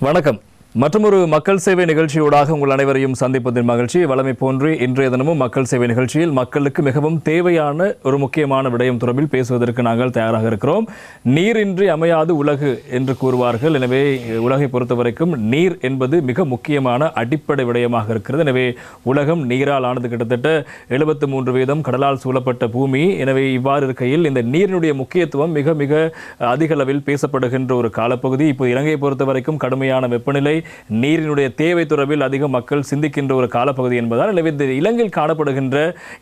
வணக்கம். மற்றொரு மக்கள் சேவை நிகழ்ச்சியோடாக உங்கள் அனைவரையும் சந்திப்பதின் மகிழ்ச்சி. வளமை போன்று இன்றைய தினமும் மக்கள் சேவை நிகழ்ச்சியில் மக்களுக்கு மிகவும் தேவையான ஒரு முக்கியமான விடயம் தொடர்பில் பேசுவதற்கு நாங்கள் தயாராக இருக்கிறோம். நீரின்றி அமையாது உலகு என்று கூறுவார்கள். எனவே உலகை பொறுத்தவரைக்கும் நீர் என்பது மிக முக்கியமான அடிப்படை விடயமாக இருக்கிறது. எனவே உலகம் நீரால் ஆனது. கிட்டத்தட்ட 73% கடலால் சூழப்பட்ட பூமி. எனவே இவ்வாறு இருக்கையில் இந்த நீரினுடைய முக்கியத்துவம் மிக மிக அதிக அளவில் பேசப்படுகின்ற ஒரு காலப்பகுதி. இப்போ இலங்கையை பொறுத்தவரைக்கும் கடுமையான வெப்பநிலை, நீரினுடைய தேவை தொடர்பில் அதிக மக்கள் சிந்திக்கின்ற ஒரு காலப்பகுதி என்பதால் இந்த இலங்கையில் காணப்படுகின்ற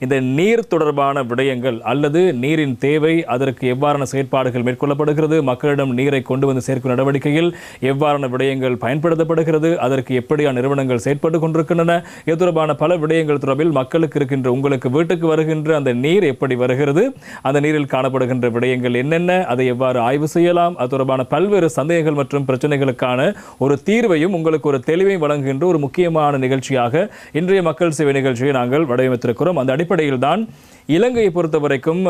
இந்த நீர் தொடர்பான விடயங்கள் அல்லது நீரின் தேவை, அதற்கு எவ்வாறான செயற்பாடுகள் மேற்கொள்ளப்படுகிறது, மக்களிடம் நீரை கொண்டு வந்து சேர்க்கும் நடவடிக்கையில் எவ்வாறான விடயங்கள் பயன்படுத்தப்படுகிறது, அதற்கு எப்படியான நிறுவனங்கள் செயற்பட்டு கொண்டிருக்கின்றன, இது தொடர்பான பல விடயங்கள் தொடர்பில் மக்களுக்கு இருக்கின்ற, உங்களுக்கு வீட்டுக்கு வருகின்ற அந்த நீர் எப்படி வருகிறது, அந்த நீரில் காணப்படுகின்ற விடயங்கள் என்னென்ன, அதை எவ்வாறு ஆய்வு செய்யலாம், அது தொடர்பான பல்வேறு சந்தேகங்கள் மற்றும் பிரச்சனைகளுக்கான ஒரு தீர்வையும் உங்களுக்கு ஒரு தெளிவை வழங்குகின்ற ஒரு முக்கியமான நிகழ்ச்சியாக இன்றைய மக்கள் சேவை நிகழ்ச்சியை நாங்கள் வடிவமைத்திருக்கிறோம். அந்த அடிப்படையில் தான் இலங்கையை பொறுத்தவரைக்கும்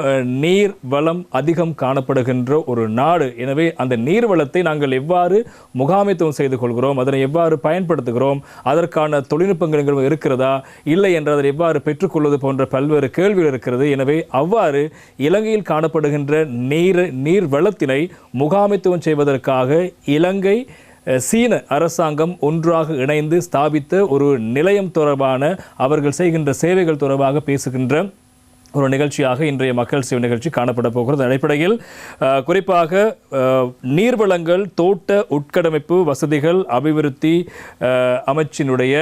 நீர் வளம் அதிகம் காணப்படுகின்ற ஒரு நாடு. எனவே அந்த நீர் வளத்தை நாங்கள் எவ்வாறு முகாமைத்துவம் செய்து கொள்கிறோம், அதனை எவ்வாறு பயன்படுத்துகிறோம், அதற்கான தொழில்நுட்பங்கள் இருக்கிறதா, இல்லை என்று அதை எவ்வாறு பெற்றுக்கொள்வது போன்ற பல்வேறு கேள்விகள் இருக்கிறது. எனவே அவ்வாறு இலங்கையில் காணப்படுகின்ற நீர் வளத்தினை முகாமைத்துவம் செய்வதற்காக இலங்கை சீன அரசாங்கம் ஒன்றாக இணைந்து ஸ்தாபித்த ஒரு நிலையம் தொடர்பான அவர்கள் செய்கின்ற சேவைகள் தொடர்பாக பேசுகின்ற ஒரு நிகழ்ச்சியாக இன்றைய மக்கள் சேவை நிகழ்ச்சி காணப்பட போகிறது. அடிப்படையில் குறிப்பாக நீர்வளங்கள், தோட்ட உட்கட்டமைப்பு வசதிகள் அபிவிருத்தி அமைச்சினுடைய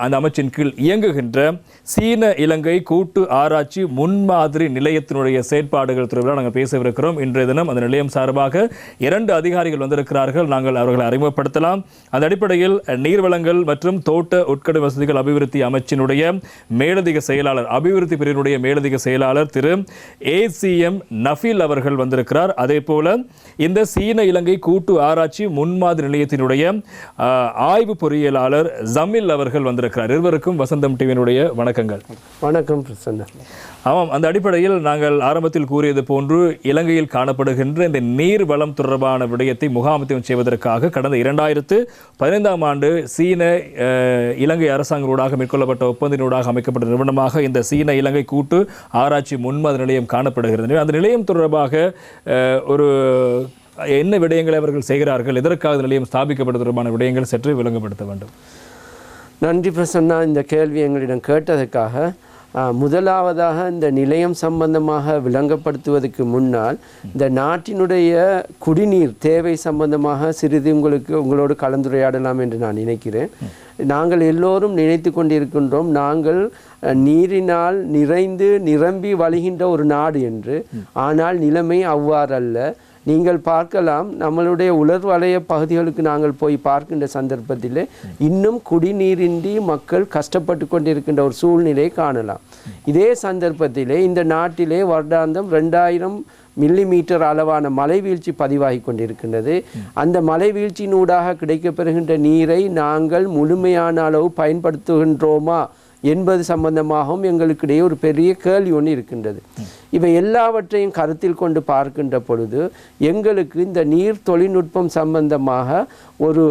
அந்த அமைச்சின் கீழ் இயங்குகின்ற சீன இலங்கை கூட்டு ஆராய்ச்சி முன்மாதிரி நிலையத்தினுடைய செயற்பாடுகள் தொடர்பாக நாங்கள் பேசவிருக்கிறோம். இன்றைய தினம் அந்த நிலையம் சார்பாக 2 அதிகாரிகள் வந்திருக்கிறார்கள். நாங்கள் அவர்களை அறிமுகப்படுத்தலாம். அந்த அடிப்படையில் நீர்வளங்கள் மற்றும் தோட்ட உட்கட்டமைப்பு வசதிகள் அபிவிருத்தி அமைச்சினுடைய மேலதிக செயலாளர், அபிவிருத்தி பிரிவினுடைய மேலதிக செயலாளர் திரு ACM நஃபீல் அவர்கள் வந்திருக்கிறார். அதே போல இந்த சீன இலங்கை கூட்டு ஆராய்ச்சி முன்மாதிரி நிலையத்தினுடைய ஆய்வு பொறியியலாளர் ஜமில் அவர்கள் வந்திருக்கிறார். இருவருக்கும் வசந்தம் டிவியினுடைய வணக்கங்கள். வணக்கம் பிரசன்னா. ஆமாம், அந்த அடிப்படையில் நாங்கள் ஆரம்பத்தில் கூறியது போன்று இலங்கையில் காணப்படுகின்ற இந்த நீர் வளம் தொடர்பான விடயத்தை முகாமைத்துவம் செய்வதற்காக கடந்த 2015ஆம் ஆண்டு சீன இலங்கை அரசாங்கங்களூடாக மேற்கொள்ளப்பட்ட ஒப்பந்தத்தினூடாக அமைக்கப்பட்ட நிறுவனமாக இந்த சீன இலங்கை கூட்டு ஆராய்ச்சி முன்மாதிரி நிலையம் காணப்படுகிறது. அந்த நிலையம் தொடர்பாக ஒரு என்ன விடயங்களை அவர்கள் செய்கிறார்கள், எதற்காக நிலையம் ஸ்தாபிக்கப்பட்ட தொடர்பான விடயங்கள் சற்று விளங்கப்படுத்த வேண்டும். நன்றி பிரசன்னா, இந்த கேள்வி எங்களிடம் கேட்டதுக்காக. முதலாவதாக இந்த நிலையம் சம்பந்தமாக விளங்கப்படுத்துவதற்கு முன்னால் இந்த நாட்டினுடைய குடிநீர் தேவை சம்பந்தமாக சிறிது உங்களோடு கலந்துரையாடலாம் என்று நான் நினைக்கிறேன். நாங்கள் எல்லோரும் நினைத்து கொண்டிருக்கின்றோம் நாங்கள் நீரினால் நிறைந்து நிரம்பி வழிகின்ற ஒரு நாடு என்று. ஆனால் நிலைமை அவ்வாறல்ல. நீங்கள் பார்க்கலாம், நம்மளுடைய உலர் வலய பகுதிகளுக்கு நாங்கள் போய் பார்க்கின்ற சந்தர்ப்பத்தில் இன்னும் குடிநீரின்றி மக்கள் கஷ்டப்பட்டு கொண்டிருக்கின்ற ஒரு சூழ்நிலையை காணலாம். இதே சந்தர்ப்பத்திலே இந்த நாட்டிலே வருடாந்தம் 2000 மில்லிமீட்டர் அளவான மழை வீழ்ச்சி பதிவாகி கொண்டிருக்கின்றது. அந்த மழை வீழ்ச்சியினூடாக கிடைக்கப்பெறுகின்ற நீரை நாங்கள் முழுமையான அளவு பயன்படுத்துகின்றோமா என்பது சம்பந்தமாகவும் எங்களுக்கிடையே ஒரு பெரிய கேள்வி ஒன்று இருக்கின்றது. இவை எல்லாவற்றையும் கருத்தில் கொண்டு பார்க்கின்ற பொழுது எங்களுக்கு இந்த நீர் தொழில்நுட்பம் சம்பந்தமாக ஒரு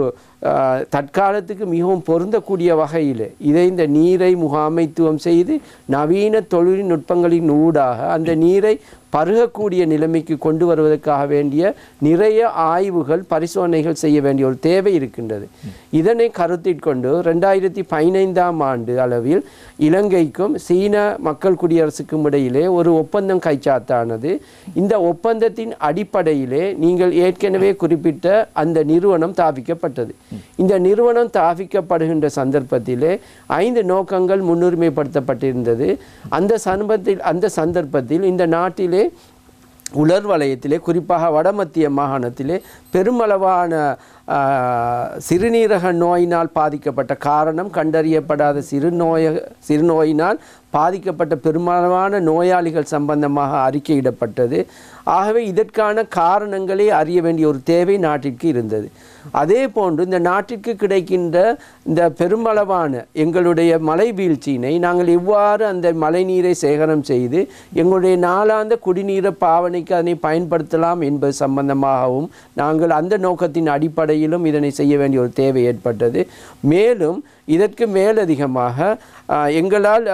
தற்காலத்துக்கு மிகவும் பொருந்தக்கூடிய வகையில் இந்த நீரை முகாமைத்துவம் செய்து நவீன தொழில்நுட்பங்களின் ஊடாக அந்த நீரை பருகக்கூடிய நிலைமைக்கு கொண்டு வருவதற்காக வேண்டிய நிறைய ஆய்வுகள், பரிசோதனைகள் செய்ய வேண்டிய ஒரு தேவை இருக்கின்றது. இதனை கருத்தில் கொண்டு 2015ஆம் ஆண்டு அளவில் இலங்கைக்கும் சீன மக்கள் குடியரசுக்கும் இடையிலே ஒரு ஒப்பந்தம் கைச்சாத்தானது. இந்த ஒப்பந்தத்தின் அடிப்படையிலே நீங்கள் ஏற்கனவே குறிப்பிட்ட அந்த நிறுவனம் தாவிக்கப்பட்டது. இந்த நிறுவனம் தாவிக்கப்படுகின்ற சந்தர்ப்பத்திலே 5 நோக்கங்கள் முன்னுரிமைப்படுத்தப்பட்டிருந்தது. அந்த சந்தர்ப்பத்தில் இந்த நாட்டிலே உலர் வலயத்திலே, குறிப்பாக வடமத்திய மாகாணத்திலே பெருமளவான சிறுநீரக நோயினால் பாதிக்கப்பட்ட, காரணம் கண்டறியப்படாத சிறுநோயினால் பாதிக்கப்பட்ட பெரும்பாலான நோயாளிகள் சம்பந்தமாக அறிக்கையிடப்பட்டது. ஆகவே இதற்கான காரணங்களை அறிய வேண்டிய ஒரு தேவை நாட்டிற்கு இருந்தது. அதே போன்று இந்த நாட்டிற்கு கிடைக்கின்ற இந்த பெருமளவான எங்களுடைய மழை வீழ்ச்சியினை நாங்கள் எவ்வாறு அந்த மழை நீரை சேகரம் செய்து எங்களுடைய நாளாந்த குடிநீரை பாவனைக்கு அதனை பயன்படுத்தலாம் என்பது சம்பந்தமாகவும் நாங்கள் அந்த நோக்கத்தின் அடிப்படையில் அடிப்படையிலும் இதனை செய்ய வேண்டிய ஒரு தேவை ஏற்பட்டது. மேலும் இதற்கு மேலதிகமாக எங்களால்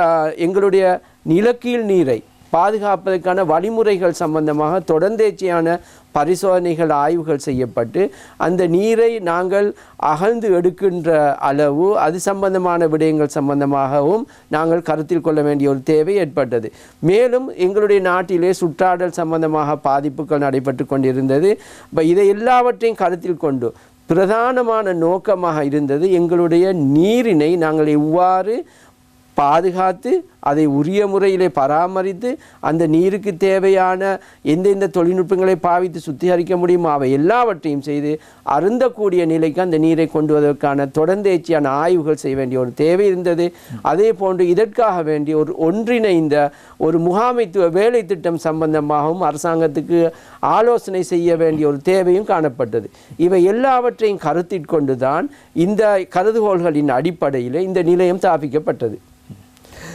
எங்களுடைய நிலக்கீழ் நீரை பாதுகாப்பதற்கான வழிமுறைகள் சம்பந்தமாக தொடர்ந்தேர்ச்சியான பரிசோதனைகள் ஆய்வுகள் செய்யப்பட்டு அந்த நீரை நாங்கள் அகழ்ந்து எடுக்கின்ற அளவு அது சம்பந்தமான விடயங்கள் சம்பந்தமாகவும் நாங்கள் கருத்தில் கொள்ள வேண்டிய ஒரு தேவை ஏற்பட்டது. மேலும் எங்களுடைய நாட்டிலே சுற்றாடல் சம்பந்தமாக பாதிப்புகள் நடைபெற்று கொண்டிருந்தது. இதை எல்லாவற்றையும் கருத்தில் கொண்டு பிரதானமான நோக்கமாக இருந்தது எங்களுடைய நீரினை நாங்கள் எவ்வாறு பாதுகாத்து அதை உரிய முறையிலே பராமரித்து அந்த நீருக்கு தேவையான எந்தெந்த தொழில்நுட்பங்களை பாவித்து சுத்திகரிக்க முடியுமோ அவை எல்லாவற்றையும் செய்து அருந்தக்கூடிய நிலைக்கு அந்த நீரை கொண்டு வருவதற்கான தொடர்ந்தேர்ச்சியான ஆய்வுகள் செய்ய வேண்டிய ஒரு தேவை இருந்தது. அதே போன்று இதற்காக வேண்டிய ஒரு ஒன்றிணைந்த ஒரு முகாமைத்துவ வேலை திட்டம் சம்பந்தமாகவும் அரசாங்கத்துக்கு ஆலோசனை செய்ய வேண்டிய ஒரு தேவையும் காணப்பட்டது. இவை எல்லாவற்றையும் கருத்தில் தான் இந்த கருதுகோள்களின் அடிப்படையில் இந்த நிலையம் ஸ்தாபிக்கப்பட்டது.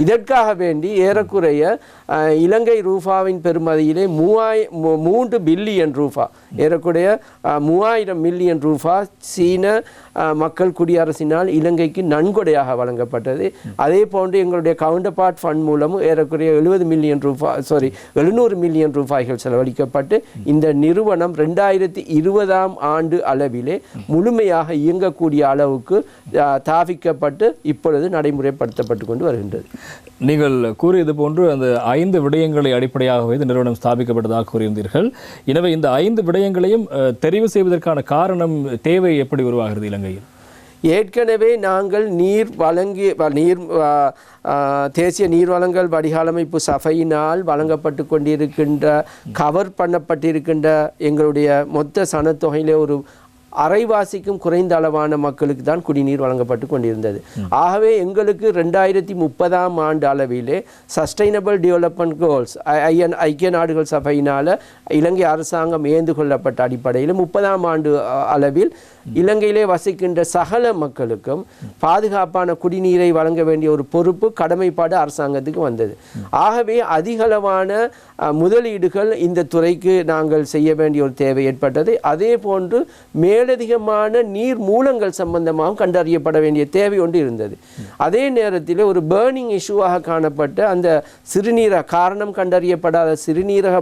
இதற்காக வேண்டி ஏறக்குறைய இலங்கை ரூபாவின் பெறுமதியிலே 3 பில்லியன் ரூபா, ஏறக்குறைய 3000 மில்லியன் ரூபா சீன மக்கள் குடியரசினால் இலங்கைக்கு நன்கொடையாக வழங்கப்பட்டது. அதே போன்று எங்களுடைய கவுண்டர் பார்ட் ஃபண்ட் மூலமும் ஏறக்குறைய 700 மில்லியன் ரூபாய்கள் செலவழிக்கப்பட்டு இந்த நிறுவனம் 2020ஆம் ஆண்டு அளவிலே முழுமையாக இயங்கக்கூடிய அளவுக்கு தாவிக்கப்பட்டு இப்பொழுது நடைமுறைப்படுத்தப்பட்டு கொண்டு வருகின்றது. நீங்கள் கூறியது போன்று அந்த 5 விடயங்களை அடிப்படையாக வைத்து நிறுவனம் ஸ்தாபிக்கப்பட்டதாக கூறியிருந்தீர்கள். எனவே இந்த 5 விடயங்களையும் தெரிவு செய்வதற்கான காரணம் தேவை எப்படி உருவாகிறது இலங்கையில்? ஏற்கனவே நாங்கள் தேசிய நீர் வழங்கல் வடிகாலமைப்பு சபையினால் வழங்கப்பட்டு கொண்டிருக்கின்ற கவர் பண்ணப்பட்டிருக்கின்ற எங்களுடைய மொத்த சனத்தொகையிலே ஒரு அரைவாசிக்கும் குறைந்த அளவான மக்களுக்கு தான் குடிநீர் வழங்கப்பட்டு கொண்டிருந்தது. ஆகவே எங்களுக்கு 2030ஆம் ஆண்டு அளவிலே சஸ்டைனபிள் டெவலப்மெண்ட் கோல்ஸ் ஐக்கிய நாடுகள் சபையினால் இலங்கை அரசாங்கம் ஏந்துகொள்ளப்பட்ட அடிப்படையில் 30ஆம் ஆண்டு அளவில் இலங்கையிலே வசிக்கின்ற சகல மக்களுக்கும் பாதுகாப்பான குடிநீரை வழங்க வேண்டிய ஒரு பொறுப்பு கடமைப்பாடு அரசாங்கத்துக்கு வந்தது. ஆகவே அதிகளவான முதலீடுகள் இந்த துறைக்கு நாங்கள் செய்ய வேண்டிய ஒரு தேவை ஏற்பட்டது. அதே போன்று மேலதிகமான நீர் மூலங்கள் சம்பந்தமாக கண்டறியப்பட வேண்டிய தேவை ஒன்று இருந்தது. அதே நேரத்தில் ஒரு பேர்னிங் இஷ்யூவாக காணப்பட்ட அந்த சிறுநீரக காரணம் கண்டறியப்படாத சிறுநீரக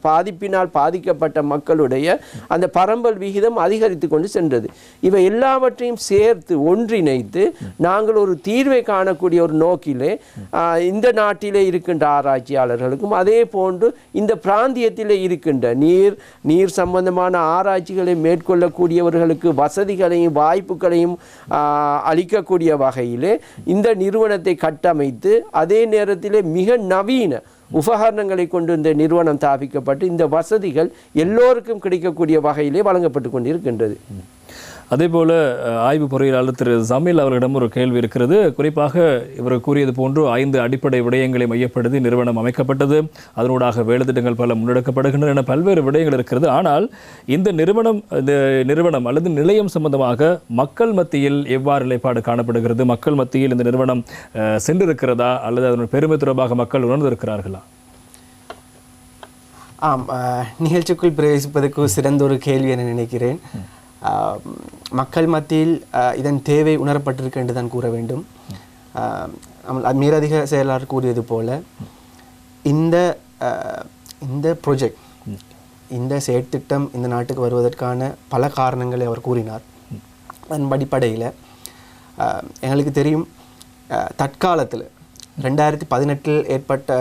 பாதிப்பினால் பாதிக்கப்பட்ட மக்களுடைய அந்த பரம்பல் விகிதம் அதிகரித்து கொண்டு சென்றது. இவை எல்லாவற்றையும் சேர்த்து ஒன்றிணைத்து நாங்கள் ஒரு தீர்வை காணக்கூடிய ஒரு நோக்கிலே இந்த நாட்டிலே இருக்கின்ற ஆராய்ச்சியாளர்களுக்கும் அதே போன்று இந்த பிராந்தியத்திலே இருக்கின்ற நீர் சம்பந்தமான ஆராய்ச்சிகளை மேற்கொள்ளக்கூடியவர்களுக்கு வசதிகளையும் வாய்ப்புகளையும் அளிக்கக்கூடிய வகையிலே இந்த நிறுவனத்தை கட்டமைத்து அதே நேரத்திலே மிக நவீன உபகரணங்களை கொண்டு இந்த நிறுவனம் ஸ்தாபிக்கப்பட்டு இந்த வசதிகள் எல்லோருக்கும் கிடைக்கக்கூடிய வகையிலே வழங்கப்பட்டு கொண்டிருக்கின்றது. அதே போல ஆய்வு பொறியியலாளர் திரு ஜமீல் அவர்களிடம் ஒரு கேள்வி இருக்கிறது. குறிப்பாக இவர் கூறியது போன்று 5 அடிப்படை விடயங்களை மையப்படுத்தி நிறுவனம் அமைக்கப்பட்டது, அதனூடாக வேலை திட்டங்கள் பல முன்னெடுக்கப்படுகின்றன என பல்வேறு விடயங்கள் இருக்கிறது. ஆனால் இந்த நிறுவனம் அல்லது நிலையம் சம்பந்தமாக மக்கள் மத்தியில் எவ்வாறு நிலைப்பாடு காணப்படுகிறது? மக்கள் மத்தியில் இந்த நிறுவனம் சென்றிருக்கிறதா அல்லது அதன் பெருமை தொடர்பாக மக்கள் உணர்ந்திருக்கிறார்களா? நிகழ்ச்சிக்குள் பிரவேசிப்பதற்கு சிறந்த ஒரு கேள்வி என நினைக்கிறேன். மக்கள் மத்தியில் இதன் தேவை உணரப்பட்டிருக்கு என்று தான் கூற வேண்டும். மேலதிக செயலாளர் கூறியது போல இந்த ப்ரொஜெக்ட், இந்த செயற்திட்டம் இந்த நாட்டுக்கு வருவதற்கான பல காரணங்களை அவர் கூறினார். அதன் அடிப்படையில் எங்களுக்கு தெரியும், தற்காலத்தில் 2018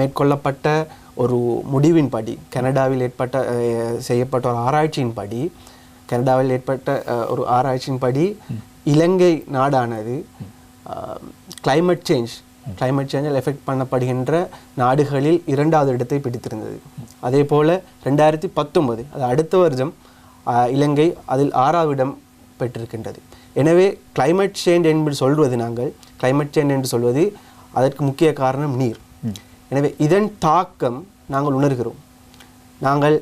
மேற்கொள்ளப்பட்ட ஒரு முடிவின்படி, கனடாவில் செய்யப்பட்ட ஒரு ஆராய்ச்சியின்படி, இலங்கை நாடானது கிளைமேட் சேஞ்சில் எஃபெக்ட் பண்ணப்படுகின்ற நாடுகளில் 2வது இடத்தை பிடித்திருந்தது. அதே போல் 2019 அது அடுத்த வருடம் இலங்கை அதில் 6வது இடம் பெற்றிருக்கின்றது. எனவே கிளைமேட் சேஞ்ச் என்று சொல்வது அதற்கு முக்கிய காரணம் நீர். எனவே இதன் தாக்கம் நாங்கள் உணர்கிறோம். நாங்கள்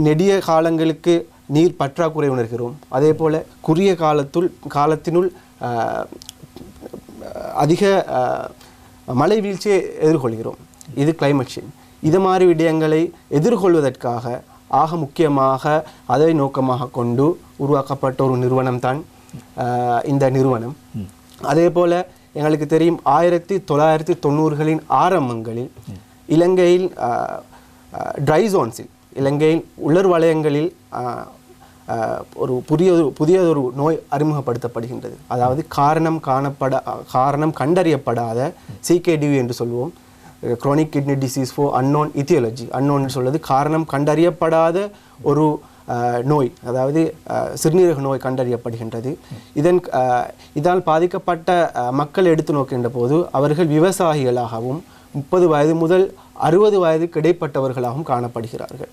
நெடிய காலங்களுக்கு நீர் பற்றாக்குறை உணர்கிறோம். அதே போல் குறுகிய காலத்தினுள் அதிக மழை வீழ்ச்சியை எதிர்கொள்கிறோம். இது கிளைமேட் சேஞ்ச். இது மாதிரி விடயங்களை எதிர்கொள்வதற்காக ஆக முக்கியமாக அதை நோக்கமாக கொண்டு உருவாக்கப்பட்ட ஒரு நிறுவனம் தான் இந்த நிறுவனம். அதே போல் எங்களுக்கு தெரியும் 1990களின் ஆரம்பங்களில் இலங்கையில் ட்ரை ஜோன்ஸில் இலங்கையில் உலர் வலயங்களில் ஒரு புதியதொரு நோய் அறிமுகப்படுத்தப்படுகின்றது. அதாவது காரணம் கண்டறியப்படாத CKD என்று சொல்வோம், chronic kidney disease for unknown etiology. unknown சொல்வது காரணம் கண்டறியப்படாத ஒரு நோய், அதாவது சிறுநீரக நோய் கண்டறியப்படுகின்றது. இதால் பாதிக்கப்பட்ட மக்கள் எடுத்து நோக்கின்ற போது அவர்கள் விவசாயிகளாகவும் 30 வயது முதல் 60 வயதுக்கு இடைப்பட்டவர்களாகவும் காணப்படுகிறார்கள்.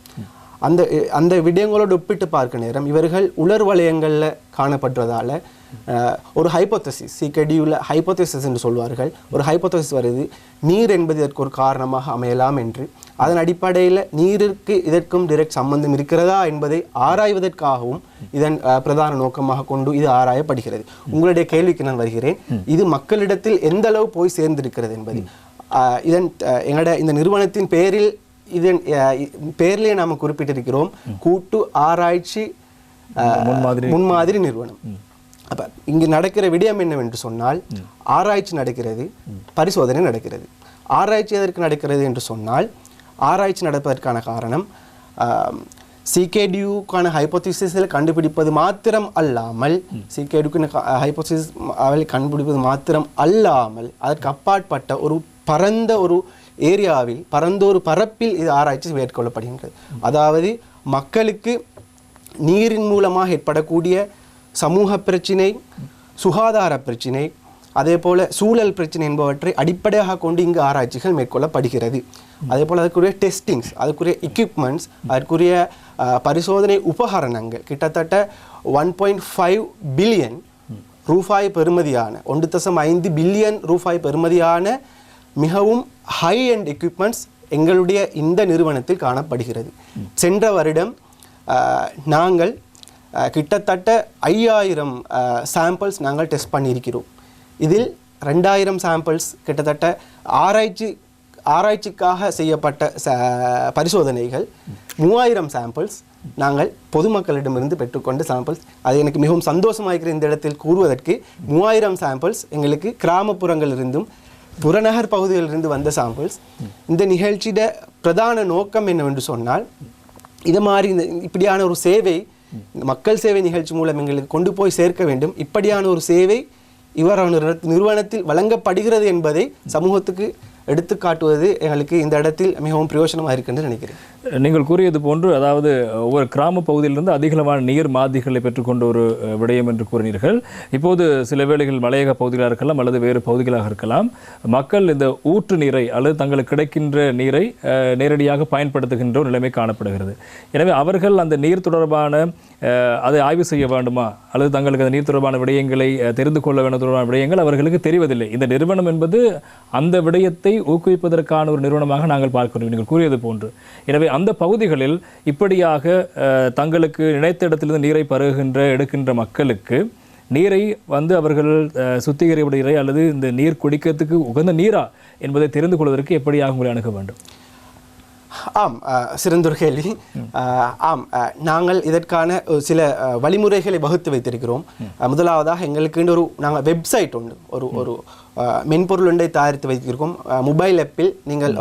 அந்த விடயங்களோடு ஒப்பிட்டு பார்க்க நேரம் இவர்கள் உலர் வலயங்களில் காணப்படுவதால் ஒரு ஹைப்போதசிஸ், CKD-யில் ஹைப்போதசிஸ் என்று சொல்வார்கள், ஒரு ஹைப்போதசிஸ் வருது, நீர் என்பது இதற்கு ஒரு காரணமாக அமையலாம் என்று. அதன் அடிப்படையில் நீருக்கு இதற்கும் டைரக்ட் சம்பந்தம் இருக்கிறதா என்பதை ஆராய்வதற்காகவும் இதன் பிரதான நோக்கமாக கொண்டு இது ஆராயப்படுகிறது. உங்களுடைய கேள்விக்கு நான் வருகிறேன், இது மக்களிடத்தில் எந்த அளவு போய் சேர்ந்திருக்கிறது என்பது. எங்களோட இந்த நிறுவனத்தின் பேரிலே நாம் குறிப்பிட்டிருக்கிறோம், கூட்டு ஆராய்ச்சி முன்மாதிரி நிறுவனம். அப்ப இங்கு நடக்கிற விடயம் என்னவென்று சொன்னால், ஆராய்ச்சி நடக்கிறது, பரிசோதனை நடக்கிறது. ஆராய்ச்சி எதற்கு நடக்கிறது என்று சொன்னால், ஆராய்ச்சி நடப்பதற்கான காரணம் CKD-க்கான ஹைப்போதீசிஸில் கண்டுபிடிப்பது மாத்திரம் அல்லாமல், CKD-க்கான ஹைப்போதீசிஸ் கண்டுபிடிப்பது மாத்திரம் அல்லாமல் அதற்கு அப்பாற்பட்ட ஒரு பரந்த ஒரு ஏரியாவில், பரந்த ஒரு பரப்பில் இது ஆராய்ச்சி மேற்கொள்ளப்படுகின்றது. அதாவது மக்களுக்கு நீரின் மூலமாக ஏற்படக்கூடிய சமூக பிரச்சினை, சுகாதார பிரச்சினை, அதே போல் சூழல் பிரச்சனை என்பவற்றை அடிப்படையாக கொண்டு இங்கு ஆராய்ச்சிகள் மேற்கொள்ளப்படுகிறது. அதே போல் அதுக்குரிய டெஸ்டிங்ஸ், அதுக்குரிய எக்யூப்மெண்ட்ஸ், அதற்குரிய பரிசோதனை உபகரணங்கள் கிட்டத்தட்ட 1.5 பில்லியன் ரூபாய் பெறுமதியான 1.5 பில்லியன் ரூபாய் பெறுமதியான மிகவும் ஹை அண்ட் எக்யூப்மெண்ட்ஸ் எங்களுடைய இந்த நிறுவனத்தில் காணப்படுகிறது. சென்ற வருடம் நாங்கள் கிட்டத்தட்ட 5000 சாம்பிள்ஸ் நாங்கள் டெஸ்ட் பண்ணியிருக்கிறோம். இதில் 2000 சாம்பிள்ஸ் கிட்டத்தட்ட ஆராய்ச்சிக்காக செய்யப்பட்ட பரிசோதனைகள், 3000 சாம்பிள்ஸ் நாங்கள் பொதுமக்களிடமிருந்து பெற்றுக்கொண்ட சாம்பிள்ஸ். அது எனக்கு மிகவும் சந்தோஷமாக இருக்கிற இந்த இடத்தில் கூறுவதற்கு. 3000 சாம்பிள்ஸ் எங்களுக்கு கிராமப்புறங்களிலிருந்தும் புறநகர் பகுதிகளிலிருந்து வந்த சாம்பிள்ஸ். இந்த நிகழ்ச்சியோட பிரதான நோக்கம் என்னவென்று சொன்னால், இது மாதிரி இப்படியான ஒரு சேவை, மக்கள் சேவை நிகழ்ச்சி மூலம் எங்களுக்கு கொண்டு போய் சேர்க்க வேண்டும். இப்படியான ஒரு சேவை இவ்வாறான நிறுவனத்தில் வழங்கப்படுகிறது என்பதை சமூகத்துக்கு எடுத்து காட்டுவது எங்களுக்கு இந்த இடத்தில் மிகவும் பிரயோஜனமாக இருக்குன்னு நினைக்கிறேன். நீங்கள் கூறியது போன்று, அதாவது ஒவ்வொரு கிராம பகுதியிலிருந்து அதிகளவான நீர் மாதிரிகளை பெற்றுக்கொண்ட ஒரு விடயம் என்று கூறினீர்கள். இப்போது சில வேளைகள் மலையக பகுதிகளாக இருக்கலாம் அல்லது வேறு பகுதிகளாக இருக்கலாம், மக்கள் இந்த ஊற்று நீரை அல்லது தங்களுக்கு கிடைக்கின்ற நீரை நேரடியாக பயன்படுத்துகின்ற ஒரு நிலைமை காணப்படுகிறது. எனவே அவர்கள் அந்த நீர் தொடர்பான அதை ஆய்வு செய்ய வேண்டுமா அல்லது தங்களுக்கு அந்த நீர் தொடர்பான விடயங்களை தெரிந்து கொள்ள வேண்டும் தொடர்பான விடயங்கள் அவர்களுக்கு தெரிவதில்லை. இந்த நிறுவனம் என்பது அந்த விடயத்தை ஊக்குவிப்பதற்கான ஒரு நிறுவனமாக நாங்கள் பார்க்கிறோம், நீங்கள் கூறியது போன்று. எனவே அந்த பகுதிகளில் இப்படியாக தங்களுக்கு நினைத்த இடத்திலிருந்து நீரை எடுக்கின்ற மக்களுக்கு நீரை அவர்கள் சுத்திகரிப்பு நீரை அல்லது இந்த நீர் குடிக்கிறதுக்கு உகந்த நீரா என்பதை தெரிந்து கொள்வதற்கு எப்படியாக உங்களை அணுக வேண்டும்? ஆம், சிறந்தொரு கேள்வி. ஆம், நாங்கள் இதற்கான சில வழிமுறைகளை வகுத்து வைத்திருக்கிறோம். முதலாவதாக எங்களுக்கு நாங்கள் வெப்சைட் உண்டு, ஒரு மென்பொருள் ஒன்றை தயாரித்து வைத்திருக்கோம். மொபைல் ஆப்பில் நீங்கள்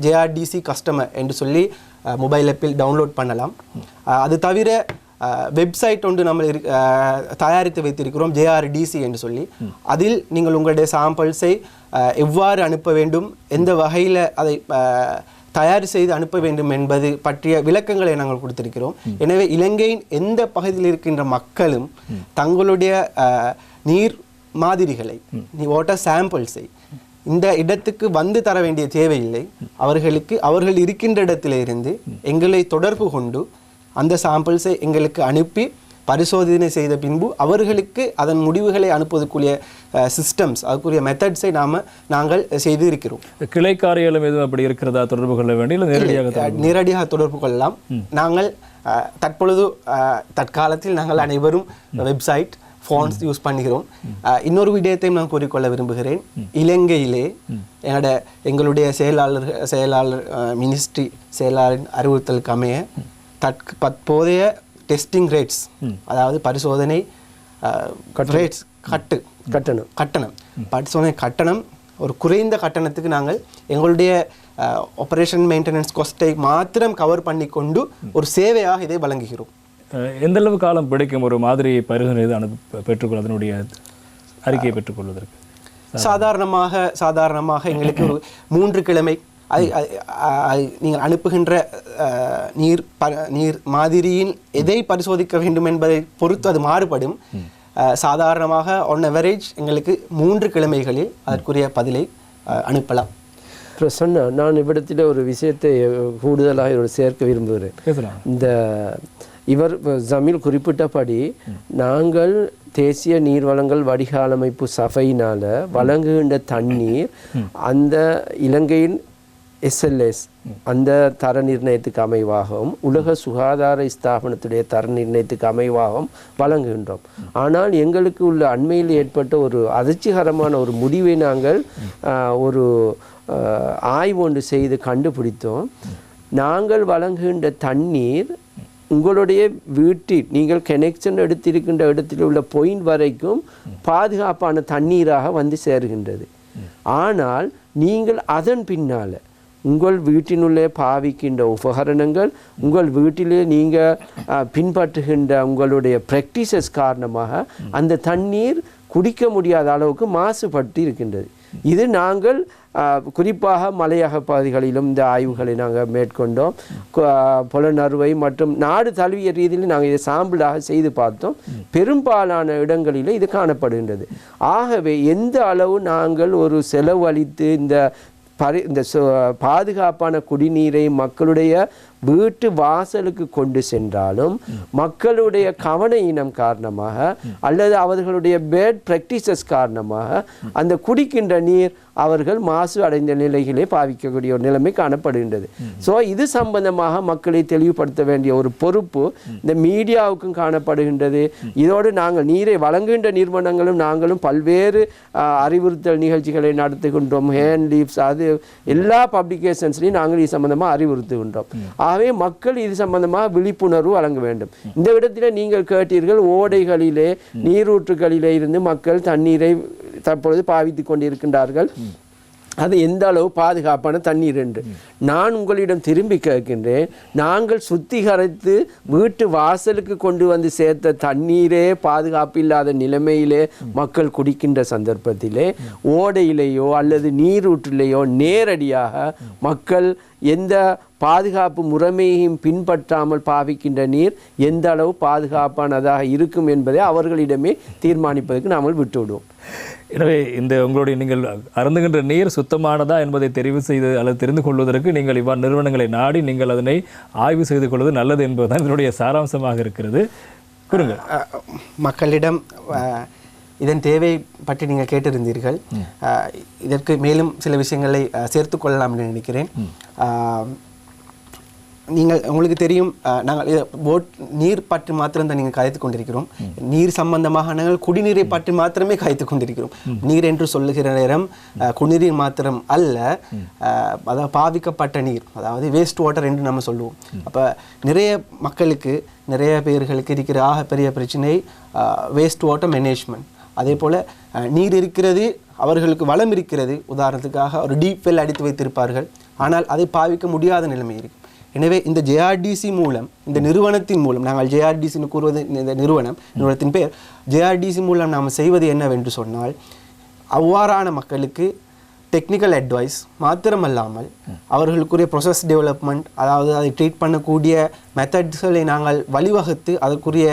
JRDC கஸ்டமர் என்று சொல்லி மொபைல் ஆப்பில் டவுன்லோட் பண்ணலாம். அது தவிர வெப்சைட் ஒன்று நம்ம தயாரித்து வைத்திருக்கிறோம், JRDC என்று சொல்லி. அதில் நீங்கள் உங்களுடைய சாம்பிள்ஸை எவ்வாறு அனுப்ப வேண்டும், எந்த வகையில் அதை தயார் செய்து அனுப்ப வேண்டும் என்பது பற்றிய விளக்கங்களை நாங்கள் கொடுத்திருக்கிறோம். எனவே இலங்கையின் எந்த பகுதியில் இருக்கின்ற மக்களும் தங்களுடைய நீர் மாதிரிகளை, வாட்டர் சாம்பிள்ஸை இந்த இடத்துக்கு வந்து தர வேண்டிய தேவையில்லை. அவர்கள் இருக்கின்ற இடத்திலிருந்து எங்களை தொடர்பு கொண்டு அந்த சாம்பிள்ஸை எங்களுக்கு அனுப்பி பரிசோதனை செய்த பின்பு அவர்களுக்கு அதன் முடிவுகளை அனுப்புவதற்குரிய சிஸ்டம்ஸ், அதுக்குரிய மெத்தட்ஸை நாங்கள் செய்து இருக்கிறோம். கிளை காரியாலயம் எதுவும் அப்படி இருக்கிறதா தொடர்பு கொள்ள வேண்டிய? நேரடியாக தொடர்பு கொள்ளலாம். நாங்கள் தற்காலத்தில் நாங்கள் அனைவரும் வெப்சைட், ஃபோன்ஸ் யூஸ் பண்ணுகிறோம். இன்னொரு விடயத்தையும் நான் கூறிக்கொள்ள விரும்புகிறேன். இலங்கையிலே எங்களுடைய செயலாளர் மினிஸ்ட்ரி செயலாளரின் அறிவுறுத்தலுக்கு அமைய தற்போதைய டெஸ்டிங் ரேட்ஸ், அதாவது பரிசோதனை ரேட்ஸ் கட்டணம் பரிசோதனை கட்டணம் ஒரு குறைந்த கட்டணத்துக்கு நாங்கள் எங்களுடைய ஆபரேஷன் மெயின்டெனன்ஸ் காஸ்ட்டை மாத்திரம் கவர் பண்ணி கொண்டு ஒரு சேவையாக இதை வழங்குகிறோம். எந்த அளவு காலம் பிடிக்கும் ஒரு மாதிரி பரிசோதனை பெற்றுக்கொள்ள, அதனுடைய அறிக்கையை பெற்றுக்கொள்வதற்கு? சாதாரணமாக எங்களுக்கு ஒரு 3 கிழமை நீங்கள் அனுப்புகின்ற நீர் மாதிரியின் எதை பரிசோதிக்க வேண்டும் என்பதை பொறுத்து அது மாறுபடும். சாதாரணமாக ஆன் அவரேஜ் எங்களுக்கு 3 கிழமைகளில் அதற்குரிய பதிலை அனுப்பலாம். பிரசன்னா, நான் இவ்விடத்தில் ஒரு விஷயத்தை கூடுதலாக சேர்க்க விரும்புகிறேன். இந்த இவர் ஜமீல் குறிப்பிட்டபடி நாங்கள் தேசிய நீர்வளங்கள் வடிகால் அமைப்பு சபையினால் வழங்குகின்ற தண்ணீர் அந்த இலங்கையின் SLS அந்த தர நிர்ணயத்துக்கு அமைவாகவும் உலக சுகாதார ஸ்தாபனத்துடைய தர நிர்ணயத்துக்கு அமைவாகவும் வழங்குகின்றோம். ஆனால் எங்களுக்கு உள்ள அண்மையில் ஏற்பட்ட ஒரு அதிர்ச்சிகரமான ஒரு முடிவை நாங்கள் ஒரு ஆய்வு ஒன்று செய்து கண்டுபிடித்தோம். நாங்கள் வழங்குகின்ற தண்ணீர் உங்களுடைய வீட்டில் நீங்கள் கனெக்ஷன் எடுத்திருக்கின்ற இடத்தில் உள்ள பாயிண்ட் வரைக்கும் பாதுகாப்பான தண்ணீராக வந்து சேருகின்றது. ஆனால் நீங்கள் அதன் பின்னால் உங்கள் வீட்டினுள்ளே பாவிக்கின்ற உபகரணங்கள், உங்கள் வீட்டிலே நீங்கள் பின்பற்றுகின்ற உங்களுடைய ப்ராக்டிசஸ் காரணமாக அந்த தண்ணீர் குடிக்க முடியாத அளவுக்கு மாசுபட்டு இருக்கின்றது. இது நாங்கள் குறிப்பாக மலையக பகுதிகளிலும் இந்த ஆய்வுகளை நாங்கள் மேற்கொண்டோம். புலனறுவை மற்றும் நாடு தழுவிய ரீதியில் நாங்கள் இதை சாம்பிளாக செய்து பார்த்தோம். பெரும்பாலான இடங்களில் இது காணப்படுகின்றது. ஆகவே எந்த அளவு நாங்கள் ஒரு செலவு அளித்து இந்த பாதுகாப்பான குடிநீரை மக்களுடைய வீட்டு வாசலுக்கு கொண்டு சென்றாலும் மக்களுடைய கவன ஈனம் காரணமாக அல்லது அவர்களுடைய பேட் ப்ராக்டிசஸ் காரணமாக அந்த குடிக்கின்ற நீர் அவர்கள் மாசு அடைந்த நிலைகளே பாவிக்கக்கூடிய ஒரு நிலைமை காணப்படுகின்றது. ஸோ இது சம்பந்தமாக மக்களை தெளிவுபடுத்த வேண்டிய ஒரு பொறுப்பு இந்த மீடியாவுக்கும் காணப்படுகின்றது. இதோடு நாங்கள் நீரை வழங்குகின்ற நிறுவனங்களும் நாங்களும் பல்வேறு அறிவுறுத்தல் நிகழ்ச்சிகளை நடத்துகின்றோம். ஹேண்ட் லீவ்ஸ் அது எல்லா பப்ளிகேஷன்ஸ்லையும் நாங்கள் இது சம்பந்தமாக அறிவுறுத்துகின்றோம். ஆகவே மக்கள் இது சம்பந்தமாக விழிப்புணர்வு வழங்க வேண்டும். இந்த இடத்துல நீங்கள் கேட்டீர்கள், ஓடைகளிலே நீரூற்றுகளிலே இருந்து மக்கள் தண்ணீரை தற்பொழுது பாவித்து கொண்டிருக்கின்றார்கள், அது எந்த அளவு பாதுகாப்பான தண்ணீர் என்று. நான் உங்களிடம் திரும்பி கேட்கின்றேன், நாங்கள் சுத்திகரித்து வீட்டு வாசலுக்கு கொண்டு வந்து சேர்த்த தண்ணீரே பாதுகாப்பு இல்லாத நிலைமையிலே மக்கள் குடிக்கின்ற சந்தர்ப்பத்திலே ஓடையிலேயோ அல்லது நீரூற்றிலேயோ நேரடியாக மக்கள் எந்த பாதுகாப்பு முறைமையையும் பின்பற்றாமல் பாவிக்கின்ற நீர் எந்த அளவு பாதுகாப்பானதாக இருக்கும் என்பதை அவர்களிடமே தீர்மானிப்பதற்கு நாமல் விட்டுவிடுவோம். எனவே இந்த உங்களுடைய நீங்கள் அருந்துகின்ற நீர் சுத்தமானதா என்பதை தெரிவு செய்து அல்லது தெரிந்து கொள்வதற்கு நீங்கள் இவ்வாறு நிறுவனங்களை நாடி நீங்கள் அதனை ஆய்வு செய்து கொள்வது நல்லது என்பதுதான் இதனுடைய சாராம்சமாக இருக்கிறது. கூறுங்க. மக்களிடம் இதன் தேவை பற்றி நீங்கள் கேட்டிருந்தீர்கள். இதற்கு மேலும் சில விஷயங்களை சேர்த்து கொள்ளலாம் என்று நினைக்கிறேன். உங்களுக்கு தெரியும், நாங்கள் நீர் பற்றி மாத்திரம் தான் நீங்கள் கதைத்து கொண்டிருக்கிறோம். நீர் சம்பந்தமாக நாங்கள் குடிநீரை பற்றி மாத்திரமே கதைத்து கொண்டிருக்கிறோம். நீர் என்று சொல்லுகிற நேரம் குடிநீர் மாத்திரம் அல்ல, அதாவது பாவிக்கப்பட்ட நீர், அதாவது வேஸ்ட் வாட்டர் என்று நம்ம சொல்லுவோம். அப்போ நிறைய மக்களுக்கு, நிறைய பேர்களுக்கு இருக்கிற பெரிய பிரச்சனை வேஸ்ட் வாட்டர் மேனேஜ்மெண்ட். அதே போல் நீர் இருக்கிறது, அவர்களுக்கு வளம் இருக்கிறது. உதாரணத்துக்காக ஒரு டீப் வெல் அடித்து வைத்திருப்பார்கள், ஆனால் அதை பாவிக்க முடியாத நிலைமை இருக்கு. எனவே இந்த JRDC மூலம், இந்த நிறுவனத்தின் மூலம், நாங்கள் JRDCன்னு கூறுவது இந்த நிறுவனத்தின் பேர், JRDC மூலம் நாம் செய்வது என்னவென்று சொன்னால், அவ்வாறான மக்களுக்கு டெக்னிக்கல் அட்வைஸ் மாத்திரமல்லாமல் அவர்களுக்குரிய ப்ரொசஸ் டெவலப்மெண்ட், அதாவது அதை ட்ரீட் பண்ணக்கூடிய மெத்தட்ஸ்களை நாங்கள் வழிவகுத்து அதற்குரிய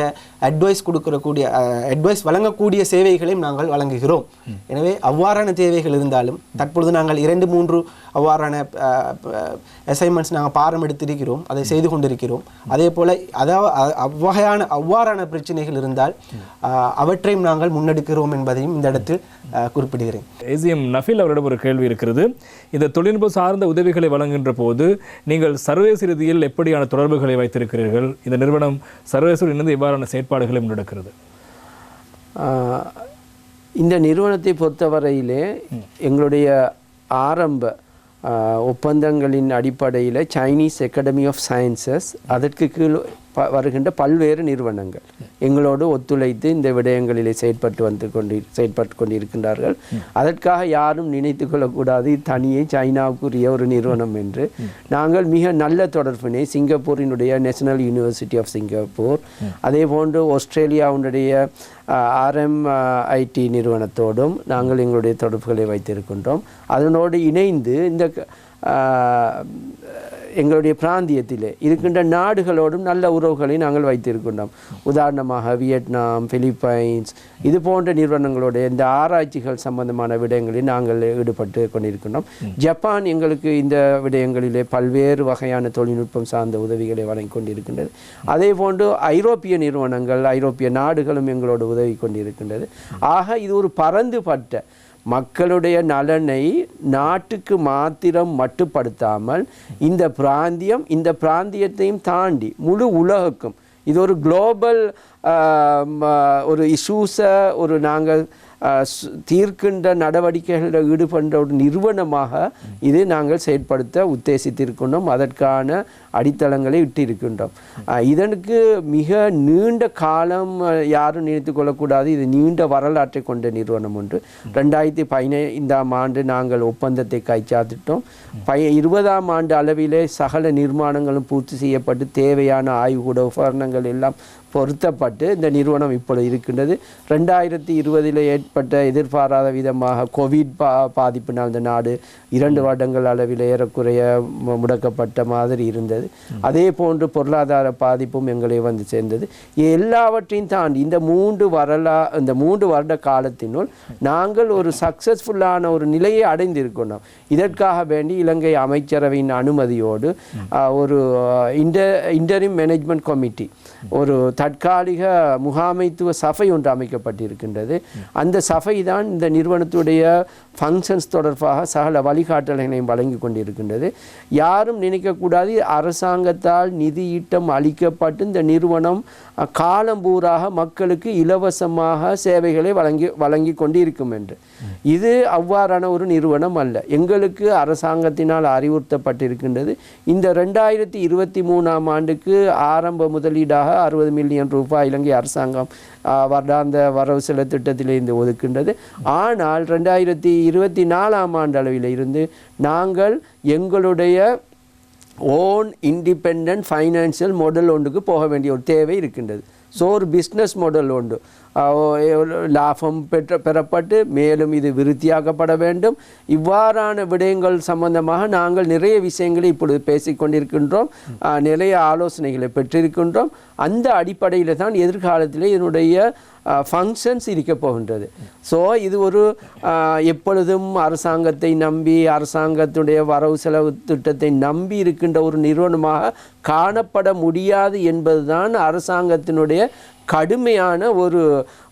அட்வைஸ் வழங்கக்கூடிய சேவைகளையும் நாங்கள் வழங்குகிறோம். எனவே அவ்வாறான தேவைகள் இருந்தாலும் தற்பொழுது நாங்கள் 2-3 அவ்வாறான அசைன்மெண்ட்ஸ் நாங்கள் பாரம் எடுத்திருக்கிறோம், அதை செய்து கொண்டிருக்கிறோம். அதே போல் அவ்வாறான பிரச்சனைகள் இருந்தால் அவற்றையும் நாங்கள் முன்னெடுக்கிறோம் என்பதையும் இந்த இடத்தில் குறிப்பிடுகிறேன். ACM நஃபீல் அவரிடம் ஒரு கேள்வி இருக்கிறது. இந்த தொழில்நுட்ப சார்ந்த உதவிகளை வழங்குகின்ற போது நீங்கள் சர்வதேச ரீதியில் எப்படியான தொடர்புகளை வைத்திருக்கிறீர்கள்? இந்த நிறுவனம் சர்வதேச இணைந்து இவ்வாறான செயற்பாடுகளை முன்னெடுக்கிறது? இந்த நிறுவனத்தை பொறுத்தவரையிலே எங்களுடைய ஆரம்ப ஒப்பந்தங்களின் அடிப்படையில் சைனீஸ் அகாடமி ஆஃப் சயின்சஸ் அதற்கு கீழ் வருகின்ற பல்வேறு நிறுவனங்கள் எங்களோடு ஒத்துழைத்து இந்த விடயங்களிலே செயற்பட்டு கொண்டிருக்கின்றார்கள். அதற்காக யாரும் நினைத்து கொள்ளக்கூடாது தனியே சைனாவுக்குரிய ஒரு நிறுவனம் என்று. நாங்கள் மிக நல்ல தொடர்பினை சிங்கப்பூரினுடைய நேஷனல் யூனிவர்சிட்டி ஆஃப் சிங்கப்பூர், அதே போன்று ஆஸ்திரேலியாவுடைய RMIT நிறுவனத்தோடும் நாங்கள் எங்களுடைய தொடர்புகளை வைத்திருக்கின்றோம். அதனோடு இணைந்து இந்த எங்களுடைய பிராந்தியத்திலே இருக்கின்ற நாடுகளோடும் நல்ல உறவுகளை நாங்கள் வைத்திருக்கின்றோம். உதாரணமாக வியட்நாம், பிலிப்பைன்ஸ் இது போன்ற நிறுவனங்களுடைய இந்த ஆராய்ச்சிகள் சம்பந்தமான விடயங்களில் நாங்கள் ஈடுபட்டு கொண்டிருக்கின்றோம். ஜப்பான் எங்களுக்கு இந்த விடயங்களிலே பல்வேறு வகையான தொழில்நுட்பம் சார்ந்த உதவிகளை வழங்கி கொண்டிருக்கின்றது. அதே போன்று ஐரோப்பிய நிறுவனங்கள், ஐரோப்பிய நாடுகளும் எங்களோடு உதவி கொண்டிருக்கின்றது. ஆக இது ஒரு பரந்துபட்ட மக்களுடைய நலனை நாட்டுக்கு மாத்திரம் மட்டுப்படுத்தாமல் இந்த பிராந்தியத்தையும் தாண்டி முழு உலகுக்கும் இது ஒரு குளோபல் ஒரு இஷ்யூஸை நாங்கள் தீர்க்கின்ற நடவடிக்கைகளில் ஈடுபடுற ஒரு நிறுவனமாக இது நாங்கள் செயற்படுத்த உத்தேசித்திருக்கின்றோம். அதற்கான அடித்தளங்களை இட்டிருக்கின்றோம். இதற்கு மிக நீண்ட காலம் யாரும் நினைத்து கொள்ளக்கூடாது. இது நீண்ட வரலாற்றை கொண்ட நிறுவனம் ஒன்று. 2015ஆம் ஆண்டு நாங்கள் ஒப்பந்தத்தை கைச்சாத்திட்டோம். 20ஆம் ஆண்டு அளவிலே சகல நிர்மாணங்களும் பூர்த்தி செய்யப்பட்டு தேவையான ஆய்வுக்கூட உபகரணங்கள் எல்லாம் பொருத்தப்பட்டு இந்த நிறுவனம் இப்பொழுது இருக்கின்றது. 2020 ஏற்பட்ட எதிர்பாராத விதமாக கோவிட் பாதிப்பினால் இந்த நாடு 2 வருடங்கள் அளவில் ஏறக்குறைய முடக்கப்பட்ட மாதிரி இருந்தது. அதே போன்று பொருளாதார பாதிப்பும் எங்களை வந்து சேர்ந்தது. எல்லாவற்றையும் தாண்டி இந்த 3 வருட காலத்தினுள் நாங்கள் ஒரு சக்சஸ்ஃபுல்லான ஒரு நிலையை அடைந்திருக்கணும். இதற்காக வேண்டி இலங்கை அமைச்சரவையின் அனுமதியோடு ஒரு இன்டரிம் மேனேஜ்மெண்ட் கமிட்டி, ஒரு தற்காலிக முகாமைத்துவ சபை ஒன்று அமைக்கப்பட்டிருக்கின்றது. அந்த சபை தான் இந்த நிறுவனத்துடைய ஃபங்க்ஷன்ஸ் தொடர்பாக சகல வழிகாட்டல்களையும் வழங்கி கொண்டிருக்கின்றது. யாரும் நினைக்கக்கூடாது அரசாங்கத்தால் நிதியீட்டம் அளிக்கப்பட்டு இந்த நிறுவனம் காலம்பூராக மக்களுக்கு இலவசமாக சேவைகளை வழங்கி கொண்டிருக்கும் என்று. இது அவ்வாறான ஒரு நிறுவனம் அல்ல. எங்களுக்கு அரசாங்கத்தினால் அறிவுறுத்தப்பட்டிருக்கின்றது. இந்த 2023ஆம் ஆண்டுக்கு ஆரம்ப முதலீடாக 60 மில்லியன் ரூபாய் இலங்கை அரசாங்கம் வருடாந்த வரவு செலவு திட்டத்திலிருந்து ஒதுக்கின்றது. ஆனால் 2024ஆம் ஆண்டு அளவில் இருந்து நாங்கள் எங்களுடைய ஓன் இண்டிபெண்டன்ட் ஃபைனான்சியல் மாடல் ஒன்றுக்கு போக வேண்டிய ஒரு தேவை இருக்கின்றது. ஸோ ஒரு பிஸ்னஸ் மாடல் ஒன்று லாபம் பெறப்பட்டு மேலும் இது விருத்தியாக்கப்பட வேண்டும். இவ்வாறான விடயங்கள் சம்பந்தமாக நாங்கள் நிறைய விஷயங்களை இப்பொழுது பேசிக்கொண்டிருக்கின்றோம். நிறைய ஆலோசனைகளை பெற்றிருக்கின்றோம். அந்த அடிப்படையில் தான் எதிர்காலத்தில் இதனுடைய ஃபங்க்ஷன்ஸ் இருக்க போகின்றது. ஸோ இது ஒரு எப்பொழுதும் அரசாங்கத்தை நம்பி அரசாங்கத்துடைய வரவு செலவு திட்டத்தை நம்பி இருக்கின்ற ஒரு நிறுவனமாக காணப்பட முடியாது என்பதுதான் அரசாங்கத்தினுடைய கடுமையான ஒரு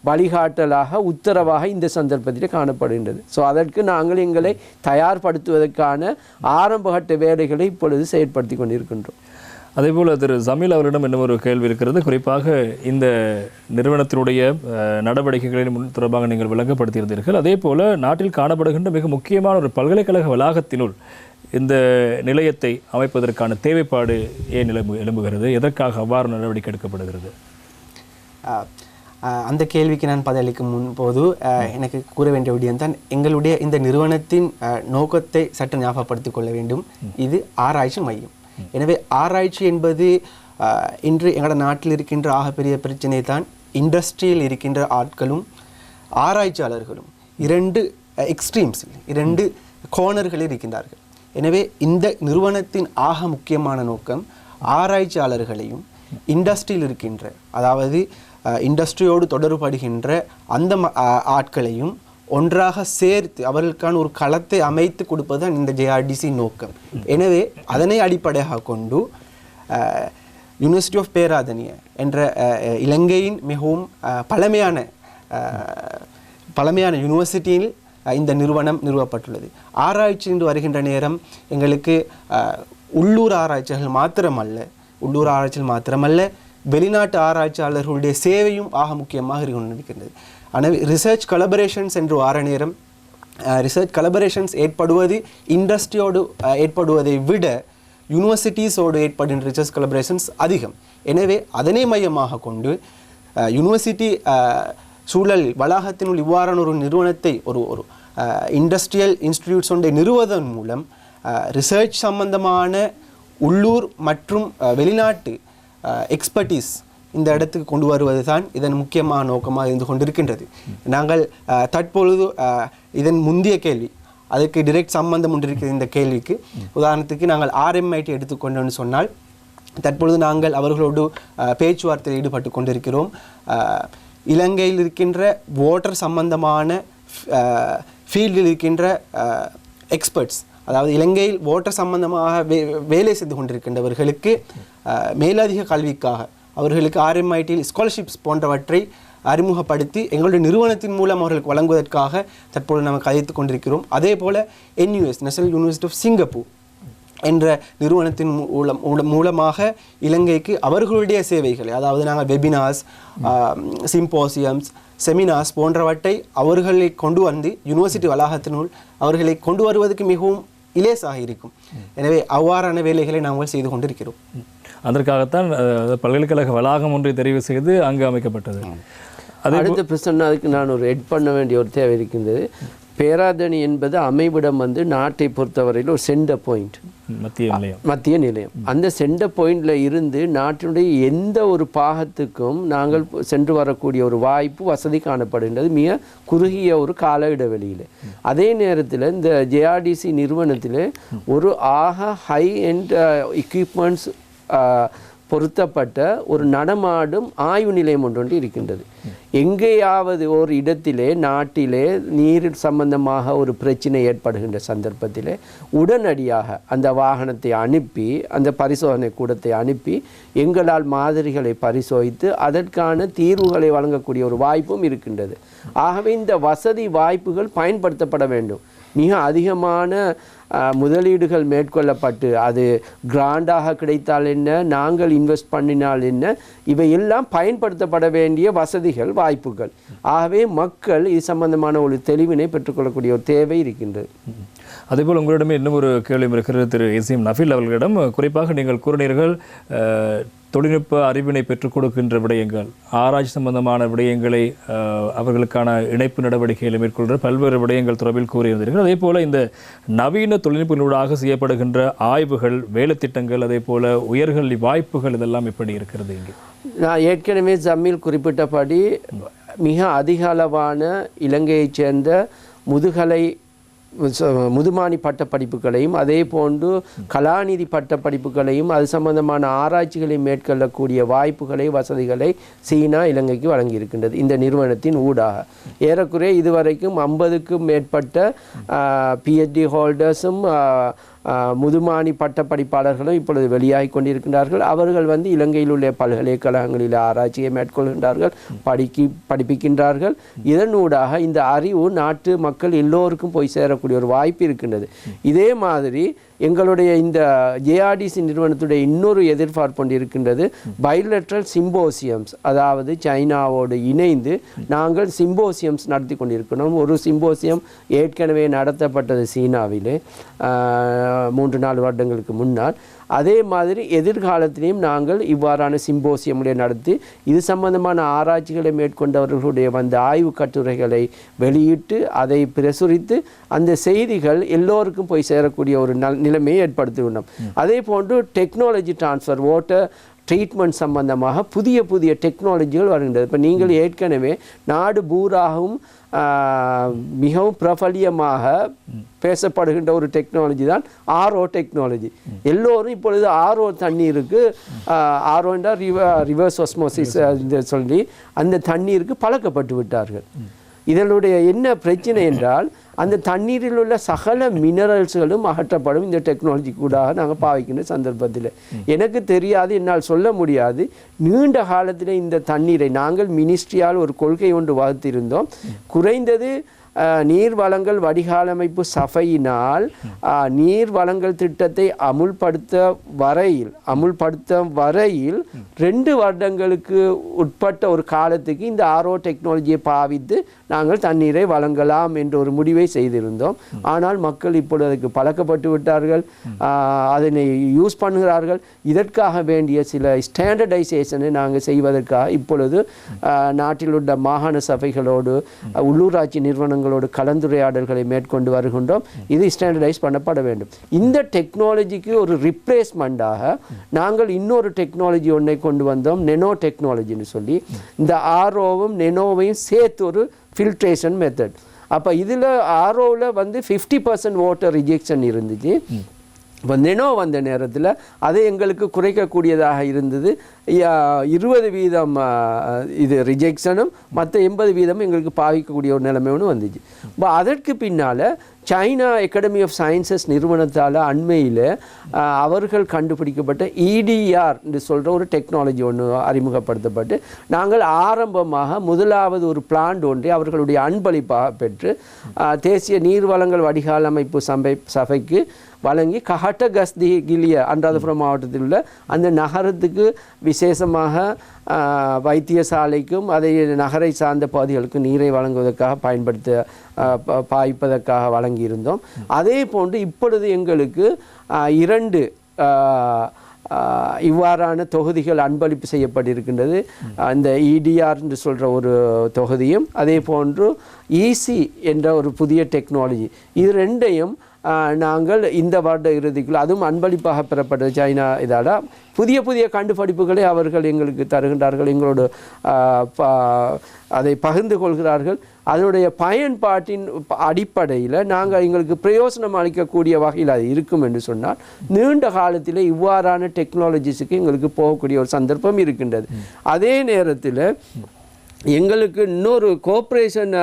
வழிகாட்டலாக உத்தரவாக இந்த சந்தர்ப்பத்தில் காணப்படுகின்றது. ஸோ அதற்கு நாங்கள் எங்களை தயார்படுத்துவதற்கான ஆரம்பகட்ட வேலைகளை இப்பொழுது செயற்படுத்தி கொண்டிருக்கின்றோம். அதேபோல் திரு ஜமீல் அவரிடம் இன்னும் ஒரு கேள்வி இருக்கிறது. குறிப்பாக இந்த நிறுவனத்தினுடைய நடவடிக்கைகளின் தொடர்பாக நீங்கள் விளங்கப்படுத்தியிருந்தீர்கள். அதே போல் நாட்டில் காணப்படுகின்ற மிக முக்கியமான ஒரு பல்கலைக்கழக வளாகத்தினுள் இந்த நிலையத்தை அமைப்பதற்கான தேவைப்பாடு ஏன் எழும்புகிறது? எதற்காக அவ்வாறு நடவடிக்கை எடுக்கப்படுகிறது? அந்த கேள்விக்கு நான் பதிலளிக்கும் முன்போது எனக்கு கூற வேண்டிய விடயம்தான், எங்களுடைய இந்த நிறுவனத்தின் நோக்கத்தை சற்று ஞாபகப்படுத்திக் கொள்ள வேண்டும். இது ஆராய்ச்சி மையம். எனவே ஆராய்ச்சி என்பது இன்று எங்களோட நாட்டில் இருக்கின்ற ஆகப்பெரிய பிரச்சனை தான். இண்டஸ்ட்ரியில் இருக்கின்ற ஆட்களும் ஆராய்ச்சியாளர்களும் 2 எக்ஸ்ட்ரீம்ஸ், 2 கோணர்களில் இருக்கின்றார்கள். எனவே இந்த நிறுவனத்தின் ஆக முக்கியமான நோக்கம் ஆராய்ச்சியாளர்களையும் இண்டஸ்ட்ரியில் இருக்கின்ற, அதாவது இண்டஸ்ட்ரியோடு தொடர்படுகின்ற அந்த ஆட்களையும் ஒன்றாக சேர்த்து அவர்களுக்கான ஒரு களத்தை அமைத்து கொடுப்பது தான் இந்த JRDC நோக்கம். எனவே அதனை அடிப்படையாக கொண்டு யூனிவர்சிட்டி ஆஃப் பேராதனிய என்ற இலங்கையின் மிகவும் பழமையான யூனிவர்சிட்டியில் இந்த நிறுவனம் நிறுவப்பட்டுள்ளது. ஆராய்ச்சி என்று வருகின்ற நேரம் எங்களுக்கு உள்ளூர் ஆராய்ச்சிகள் மாத்திரமல்ல வெளிநாட்டு ஆராய்ச்சியாளர்களுடைய சேவையும் ஆக முக்கியமாக இருக்கின்றது. ஆனால் ரிசர்ச் கொலபரேஷன்ஸ் என்று வார நேரம் ரிசர்ச் கலபரேஷன்ஸ் ஏற்படுவது இண்டஸ்ட்ரியோடு ஏற்படுவதை விட யூனிவர்சிட்டிஸோடு ஏற்படுகின்ற ரிசர்ச் கலபரேஷன்ஸ் அதிகம். எனவே அதனை மையமாக கொண்டு யூனிவர்சிட்டி சூழல் வளாகத்தினுள் இவ்வாறான ஒரு நிறுவனத்தை ஒரு இண்டஸ்ட்ரியல் இன்ஸ்டிடியூட்ஸ் ஒன்றை நிறுவுவதன் மூலம் ரிசர்ச் சம்பந்தமான உள்ளூர் மற்றும் வெளிநாட்டு எக்ஸ்பர்டீஸ் இந்த இடத்துக்கு கொண்டு வருவது தான் இதன் முக்கியமான நோக்கமாக இருந்து கொண்டிருக்கின்றது. நாங்கள் தற்பொழுது இதன் முந்தைய கேள்வி அதுக்கு டிரெக்ட் சம்பந்தம் ஒன்றிருக்கிற இந்த கேள்விக்கு உதாரணத்துக்கு நாங்கள் RMIT எடுத்துக்கொண்டோன்னு சொன்னால் தற்பொழுது நாங்கள் அவர்களோடு பேச்சுவார்த்தையில் ஈடுபட்டு கொண்டிருக்கிறோம். இலங்கையில் இருக்கின்ற வாட்டர் சம்பந்தமான ஃபீல்டில் இருக்கின்ற எக்ஸ்பர்ட்ஸ், அதாவது இலங்கையில் வாட்டர் சம்பந்தமாக வேலை செய்து கொண்டிருக்கின்றவர்களுக்கு மேலதிக கல்விக்காக அவர்களுக்கு RMITயில் ஸ்காலர்ஷிப்ஸ் போன்றவற்றை அறிமுகப்படுத்தி எங்களுடைய நிறுவனத்தின் மூலம் அவர்களுக்கு வழங்குவதற்காக தற்போது நாம் கதைத்து கொண்டிருக்கிறோம். அதே போல் NUS national university of Singapore என்ற நிறுவனத்தின் மூலமாக இலங்கைக்கு அவர்களுடைய சேவைகளை, அதாவது நாங்கள் வெபினார்ஸ், சிம்போசியம்ஸ், செமினார்ஸ் போன்றவற்றை அவர்களை கொண்டு வந்து யூனிவர்சிட்டி வளாகத்தினுள் அவர்களை கொண்டு வருவதற்கு மிகவும் இலேசாக இருக்கும். எனவே அவ்வாறான வேலைகளை நாங்கள் செய்து கொண்டிருக்கிறோம். அதற்காகத்தான் பல்கலைக்கழக வளாகம் ஒன்றை தெரிவு செய்து அங்கு அமைக்கப்பட்டது. அடுத்த பிரச்சனை அதுக்கு நான் ஒரு எட் பண்ண வேண்டிய ஒரு தேவை இருக்கின்றது. பேராதனி என்பது அமைவிடம் நாட்டை பொறுத்தவரையில் ஒரு சென்டர் பாயிண்ட், மத்திய நிலையம். அந்த சென்டர் பாயிண்ட்ல இருந்து நாட்டினுடைய எந்த ஒரு பாகத்துக்கும் நாங்கள் சென்று வரக்கூடிய ஒரு வாய்ப்பு வசதி காணப்படுகின்றது மிக குறுகிய ஒரு கால இடைவெளியில். அதே நேரத்தில் இந்த JRDC நிறுவனத்தில் ஒரு ஹை எண்ட் எக்யூப்மெண்ட்ஸ் பொருத்தப்பட்ட ஒரு நடமாடும் ஆய்வு நிலையம் ஒன்று இருக்கின்றது. எங்கேயாவது ஒரு இடத்திலே நாட்டிலே நீர் சம்பந்தமாக ஒரு பிரச்சனை ஏற்படுகின்ற சந்தர்ப்பத்திலே உடனடியாக அந்த வாகனத்தை அனுப்பி, அந்த பரிசோதனை கூடத்தை அனுப்பி எங்களால் மாதிரிகளை பரிசோதித்து அதற்கான தீர்வுகளை வழங்கக்கூடிய ஒரு வாய்ப்பும் இருக்கின்றது. ஆகவே இந்த வசதி வாய்ப்புகள் பயன்படுத்தப்பட வேண்டும். மிக அதிகமான முதலீடுகள் மேற்கொள்ளப்பட்டு அது கிராண்டாக கிடைத்தால் என்ன, நாங்கள் இன்வெஸ்ட் பண்ணினால் என்ன, இவையெல்லாம் பயன்படுத்தப்பட வேண்டிய வசதிகள் வாய்ப்புகள். ஆகவே மக்கள் இது சம்பந்தமான ஒரு தெளிவினை பெற்றுக்கொள்ளக்கூடிய ஒரு தேவை இருக்கின்றது. அதேபோல் உங்களிடமே இன்னும் ஒரு கேள்வி இருக்கிறது திரு ACM நஃபீல் அவர்களிடம். குறிப்பாக நீங்கள் கூறினீர்கள் தொழில்நுட்ப அறிவினை பெற்றுக் கொடுக்கின்ற விடயங்கள், ஆராய்ச்சி சம்பந்தமான விடயங்களை அவர்களுக்கான இணைப்பு நடவடிக்கைகளை மேற்கொள்கிற பல்வேறு விடயங்கள் தொடர்பில் கூறியிருந்தீர்கள். அதே போல இந்த நவீன தொழில்நுட்பங்களூடாக செய்யப்படுகின்ற ஆய்வுகள், வேலை திட்டங்கள், அதே போல உயர்கல்வி வாய்ப்புகள் இதெல்லாம் எப்படி இருக்கிறது இங்கே? நான் ஏற்கனவே ஜமீல் குறிப்பிட்டபடி மிக அதிக அளவான இலங்கையைச் சேர்ந்த முதுமானி பட்ட படிப்புகளையும் அதே போன்று கலாநிதி பட்ட படிப்புகளையும் அது சம்பந்தமான ஆராய்ச்சிகளை மேற்கொள்ளக்கூடிய வாய்ப்புகளை, வசதிகளை சீனா இலங்கைக்கு வழங்கியிருக்கின்றது இந்த நிறுவனத்தின் ஊடாக. ஏறக்குறைய இதுவரைக்கும் 50க்கும் மேற்பட்ட PhD ஹோல்டர்ஸும் முதுமானி பட்ட படிப்பாளர்களும் இப்பொழுது வெளியாகி கொண்டிருக்கின்றார்கள். அவர்கள் இலங்கையில் உள்ள பல்கலைக்கழகங்களில் ஆராய்ச்சியை மேற்கொள்கின்றார்கள், படிப்பிக்கின்றார்கள். இதனூடாக இந்த அறிவு நாட்டு மக்கள் எல்லோருக்கும் போய் சேரக்கூடிய ஒரு வாய்ப்பு இருக்கின்றது. இதே மாதிரி எங்களுடைய இந்த JRDC நிறுவனத்துடைய இன்னொரு எதிர்பார்ப்பு ஒன்று இருக்கின்றது. பைலேட்ரல் சிம்போசியம்ஸ், அதாவது சைனாவோடு இணைந்து நாங்கள் சிம்போசியம்ஸ் நடத்தி கொண்டிருக்கிறோம். ஒரு சிம்போசியம் ஏற்கனவே நடத்தப்பட்டது சீனாவிலே 3-4 வருடங்களுக்கு முன்னால். அதே மாதிரி எதிர்காலத்திலையும் நாங்கள் இவ்வாறான சிம்போசியமுறை நடத்தி இது சம்பந்தமான ஆராய்ச்சிகளை மேற்கொண்டவர்களுடைய ஆய்வு கட்டுரைகளை வெளியிட்டு அதை பிரசுரித்து அந்த செய்திகள் எல்லோருக்கும் போய் சேரக்கூடிய ஒரு நிலைமையை ஏற்படுத்தியுள்ளோம். அதே போன்று டெக்னாலஜி டிரான்ஸ்ஃபர், வாட்டர் ட்ரீட்மெண்ட் சம்பந்தமாக புதிய புதிய டெக்னாலஜிகள் வருகின்றது. இப்போ நீங்கள் ஏற்கனவே நாடு பூராகவும் மிகவும் பிரபலியமாக பேசப்படுகின்ற ஒரு டெக்னாலஜி தான் RO டெக்னாலஜி. எல்லோரும் இப்பொழுது RO தண்ணீருக்கு ROண்டா ரிவர்ஸ் ஆஸ்மோசிஸ் சொல்லி அந்த தண்ணீருக்கு பழக்கப்பட்டு விட்டார்கள். இதனுடைய என்ன பிரச்சனை என்றால் அந்த தண்ணீரில் உள்ள சகல மினரல்ஸ்களும் அகற்றப்படும் இந்த டெக்னாலஜி கூட நாங்கள் பாவிக்கின்ற சந்தர்ப்பத்தில். எனக்கு தெரியாது, என்னால் சொல்ல முடியாது. நீண்ட காலத்தில் இந்த தண்ணீரை நாங்கள் மினிஸ்ட்ரியால் ஒரு கொள்கை ஒன்று வகுத்திருந்தோம். குறைந்தது நீர் வளங்கள் வடிகாலமைப்பு சபையினால் நீர் வளங்கள் திட்டத்தை அமுல்படுத்த வரையில் 2 வருடங்களுக்கு உட்பட்ட ஒரு காலத்துக்கு இந்த ஆர்ஓ டெக்னாலஜியை பாவித்து நாங்கள் தண்ணீரை வழங்கலாம் என்ற ஒரு முடிவை செய்திருந்தோம். ஆனால் மக்கள் இப்பொழுது அதுக்கு பழக்கப்பட்டு விட்டார்கள், அதனை யூஸ் பண்ணுகிறார்கள். இதற்காக வேண்டிய சில ஸ்டாண்டர்டைசேஷனை நாங்கள் செய்வதற்காக இப்பொழுது நாட்டில் உள்ள மாகாண சபைகளோடு உள்ளூராட்சி நிறுவனங்களோடு கலந்துரையாடல்களை மேற்கொண்டு வருகின்றோம். இது ஸ்டாண்டர்டைஸ் பண்ணப்பட வேண்டும். இந்த டெக்னாலஜிக்கு ஒரு ரிப்ளேஸ்மெண்ட்டாக நாங்கள் இன்னொரு டெக்னாலஜி ஒன்றை கொண்டு வந்தோம், நெனோ டெக்னாலஜின்னு சொல்லி. இந்த ஆர்ஓவும் நெனோவையும் சேர்த்து ஒரு ஃபில்ட்ரேஷன் மெத்தட். அப்போ இதில் ஆர்ஓவில் வந்து 50% வாட்டர் ரிஜெக்ஷன் இருந்துச்சு. இப்போ நெனோ வந்த நேரத்தில் அது எங்களுக்கு குறைக்கக்கூடியதாக இருந்தது. 20% இது ரிஜெக்ஷனும் மற்ற 80% எங்களுக்கு பாவிக்கக்கூடிய ஒரு நிலைமை ஒன்று வந்துச்சு. இப்போ அதற்கு பின்னால் சைனா அகாடமி ஆஃப் சயின்சஸ் நிறுவனத்தால் அண்மையில் அவர்கள் கண்டுபிடிக்கப்பட்ட EDR என்று சொல்கிற ஒரு டெக்னாலஜி ஒன்று அறிமுகப்படுத்தப்பட்டு நாங்கள் ஆரம்பமாக முதலாவது ஒரு பிளான்ட் ஒன்றை அவர்களுடைய அன்பளிப்பாக பெற்று தேசிய நீர்வளங்கள் வடிகால் அமைப்பு சபைக்கு வழங்கி கஹட்டகஸ்தி கிலிய அனுராதபுரம் மாவட்டத்தில் உள்ள அந்த நகரத்துக்கு விசேஷமாக வைத்தியசாலைக்கும் அதை நகரை சார்ந்த பகுதிகளுக்கும் நீரை வழங்குவதற்காக பாய்ப்பதற்காக வழங்கியிருந்தோம். அதே போன்று இப்பொழுது எங்களுக்கு 2 இவ்வாறான தொகுதிகள் அன்பளிப்பு செய்யப்பட்டிருக்கின்றது. அந்த EDR என்று சொல்கிற ஒரு தொகுதியும் அதே போன்று EC என்ற ஒரு புதிய டெக்னாலஜி, இது 2ஐயும் நாங்கள் இந்த வருட இறுதிக்குள் அதுவும் அன்பளிப்பாக பெறப்பட்டது. சைனா இதால் புதிய கண்டுபிடிப்புகளை அவர்கள் எங்களுக்கு தருகின்றார்கள், எங்களோடு அதை பகிர்ந்து கொள்கிறார்கள். அதனுடைய பயன்பாட்டின் அடிப்படையில் நாங்கள் எங்களுக்கு பிரயோசனம் அளிக்கக்கூடிய வகையில் அது இருக்கும் என்று சொன்னால் நீண்ட காலத்தில் இவ்வாறான டெக்னாலஜிஸுக்கு எங்களுக்கு போகக்கூடிய ஒரு சந்தர்ப்பம் இருக்கின்றது. அதே நேரத்தில் எங்களுக்கு இன்னொரு கோஆப்ரேஷன்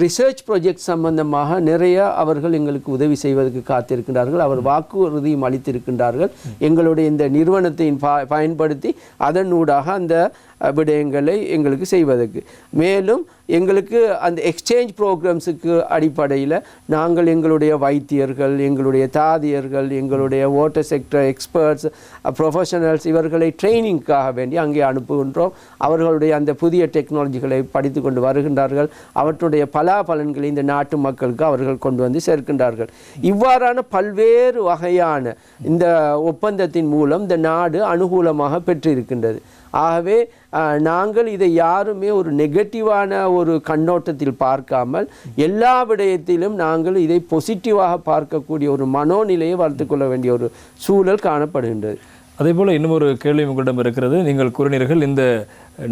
ரிசர்ச் ப்ராஜெக்ட் சம்பந்தமாக நிறைய அவர்கள் எங்களுக்கு உதவி செய்வதற்கு காத்திருக்கின்றார்கள். அவர் வாக்குறுதியும் அளித்திருக்கின்றார்கள் எங்களுடைய இந்த நிறுவனத்தை பயன்படுத்தி அதனூடாக அந்த விடயங்களை எங்களுக்கு செய்வதற்கு. மேலும் எங்களுக்கு அந்த எக்ஸ்சேஞ்ச் ப்ரோக்ராம்ஸுக்கு அடிப்படையில் நாங்கள் எங்களுடைய வைத்தியர்கள், எங்களுடைய தாதியர்கள், எங்களுடைய வாட்டர் செக்டர் எக்ஸ்பர்ட்ஸ், ப்ரொஃபஷனல்ஸ் இவர்களை ட்ரைனிங்காக வேண்டி அங்கே அனுப்புகின்றோம். அவர்களுடைய அந்த புதிய டெக்னாலஜிகளை படித்து கொண்டு வருகின்றார்கள். அவற்றுடைய பலாபலன்களை இந்த நாட்டு மக்களுக்கு அவர்கள் கொண்டு வந்து சேர்க்கின்றார்கள். இவ்வாறான பல்வேறு வகையான இந்த ஒப்பந்தத்தின் மூலம் இந்த நாடு அனுகூலமாக பெற்றிருக்கின்றது. ஆகவே நாங்கள் இதை யாருமே ஒரு நெகட்டிவான ஒரு கண்ணோட்டத்தில் பார்க்காமல் எல்லா விடயத்திலும் நாங்கள் இதை பாசிட்டிவாக பார்க்கக்கூடிய ஒரு மனோநிலையை வளர்த்துக்கொள்ள வேண்டிய ஒரு சூழல் காணப்படுகின்றது. அதே போல் இன்னும் ஒரு கேள்வி உங்களிடம் இருக்கிறது. நீங்கள் கூறினீர்கள் இந்த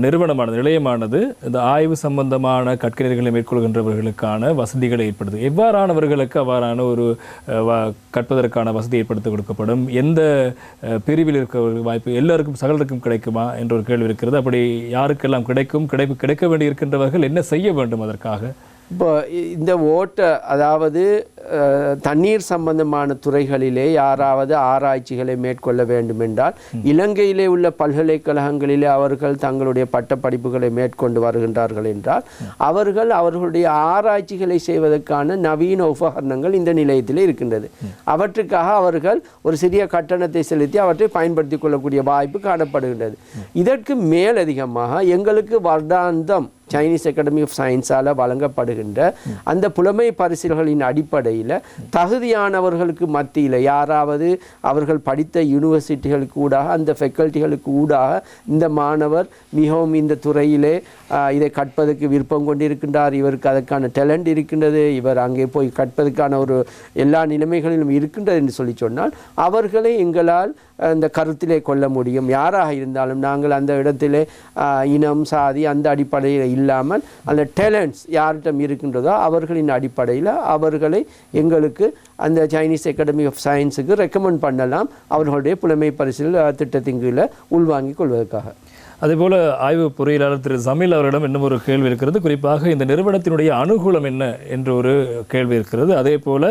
நிலையமானது இந்த ஆய்வு சம்பந்தமான கற்கைகளை மேற்கொள்கின்றவர்களுக்கான வசதிகளை ஏற்படுது. எவ்வாறானவர்களுக்கு அவ்வாறான ஒரு கற்பதற்கான வசதி ஏற்படுத்தி கொடுக்கப்படும்? எந்த பிரிவில் இருக்க வாய்ப்பு எல்லாருக்கும் சகலருக்கும் கிடைக்குமா என்ற ஒரு கேள்வி இருக்கிறது. அப்படி யாருக்கெல்லாம் கிடைக்க வேண்டி இருக்கின்றவர்கள் என்ன செய்ய வேண்டும் அதற்காக? இப்போ இந்த அதாவது தண்ணீர் சம்பந்தமான துறைகளிலே யாராவது ஆராய்ச்சிகளை மேற்கொள்ள வேண்டும் என்றால் இலங்கையிலே உள்ள பல்கலைக்கழகங்களிலே அவர்கள் தங்களுடைய பட்டப்படிப்புகளை மேற்கொண்டு வருகின்றார்கள் என்றால் அவர்களுடைய ஆராய்ச்சிகளை செய்வதற்கான நவீன உபகரணங்கள் இந்த நிலையத்தில் இருக்கின்றது. அவற்றுக்காக அவர்கள் ஒரு சிறிய கட்டணத்தை செலுத்தி அவற்றை பயன்படுத்திக் கொள்ளக்கூடிய வாய்ப்பு காணப்படுகின்றது. இதற்கு மேலதிகமாக எங்களுக்கு வருடாந்தம் சைனீஸ் அகாடமி ஆஃப் சயின்ஸால் வழங்கப்படுகின்ற அந்த புலமை பரிசில்களின் அடிப்படையில் தகுதியானவர்களுக்கு மத்தியில் யாராவது அவர்கள் படித்த யூனிவர்சிட்டிகளுக்கு ஊடாக அந்த ஃபெக்கல்ட்டிகளுக்கு ஊடாக இந்த மாணவர் மிகவும் இந்த துறையிலே இதை கற்பதற்கு விருப்பம் கொண்டிருக்கின்றார், இவருக்கு அதற்கான டேலண்ட் இருக்கின்றது, இவர் அங்கே போய் கற்பதற்கான ஒரு எல்லா நிலைமைகளிலும் இருக்கின்றது என்று சொல்லி சொன்னால் அவர்களை எங்களால் அந்த கருத்திலே கொள்ள முடியும். யாராக இருந்தாலும் நாங்கள் அந்த இடத்திலே இனம் சாதி அந்த அடிப்படையில் இல்லாமல் அந்த டேலண்ட்ஸ் யார்கிட்டம் இருக்கின்றதோ அவர்களின் அடிப்படையில் அவர்களை எங்களுக்கு அந்த சைனீஸ் அகாடமி ஆஃப் சயின்ஸுக்கு ரெக்கமெண்ட் பண்ணலாம் அவர்களுடைய புலமை பரிசில் திட்டத்தின் கீழே உள்வாங்கிக் கொள்வதற்காக. அதேபோல ஆய்வு பொறியியலாளர் திரு ஜமீல் அவரிடம் இன்னும் ஒரு கேள்வி இருக்கிறது. குறிப்பாக இந்த நிறுவனத்தினுடைய அனுகூலம் என்ன என்ற ஒரு கேள்வி இருக்கிறது. அதே போல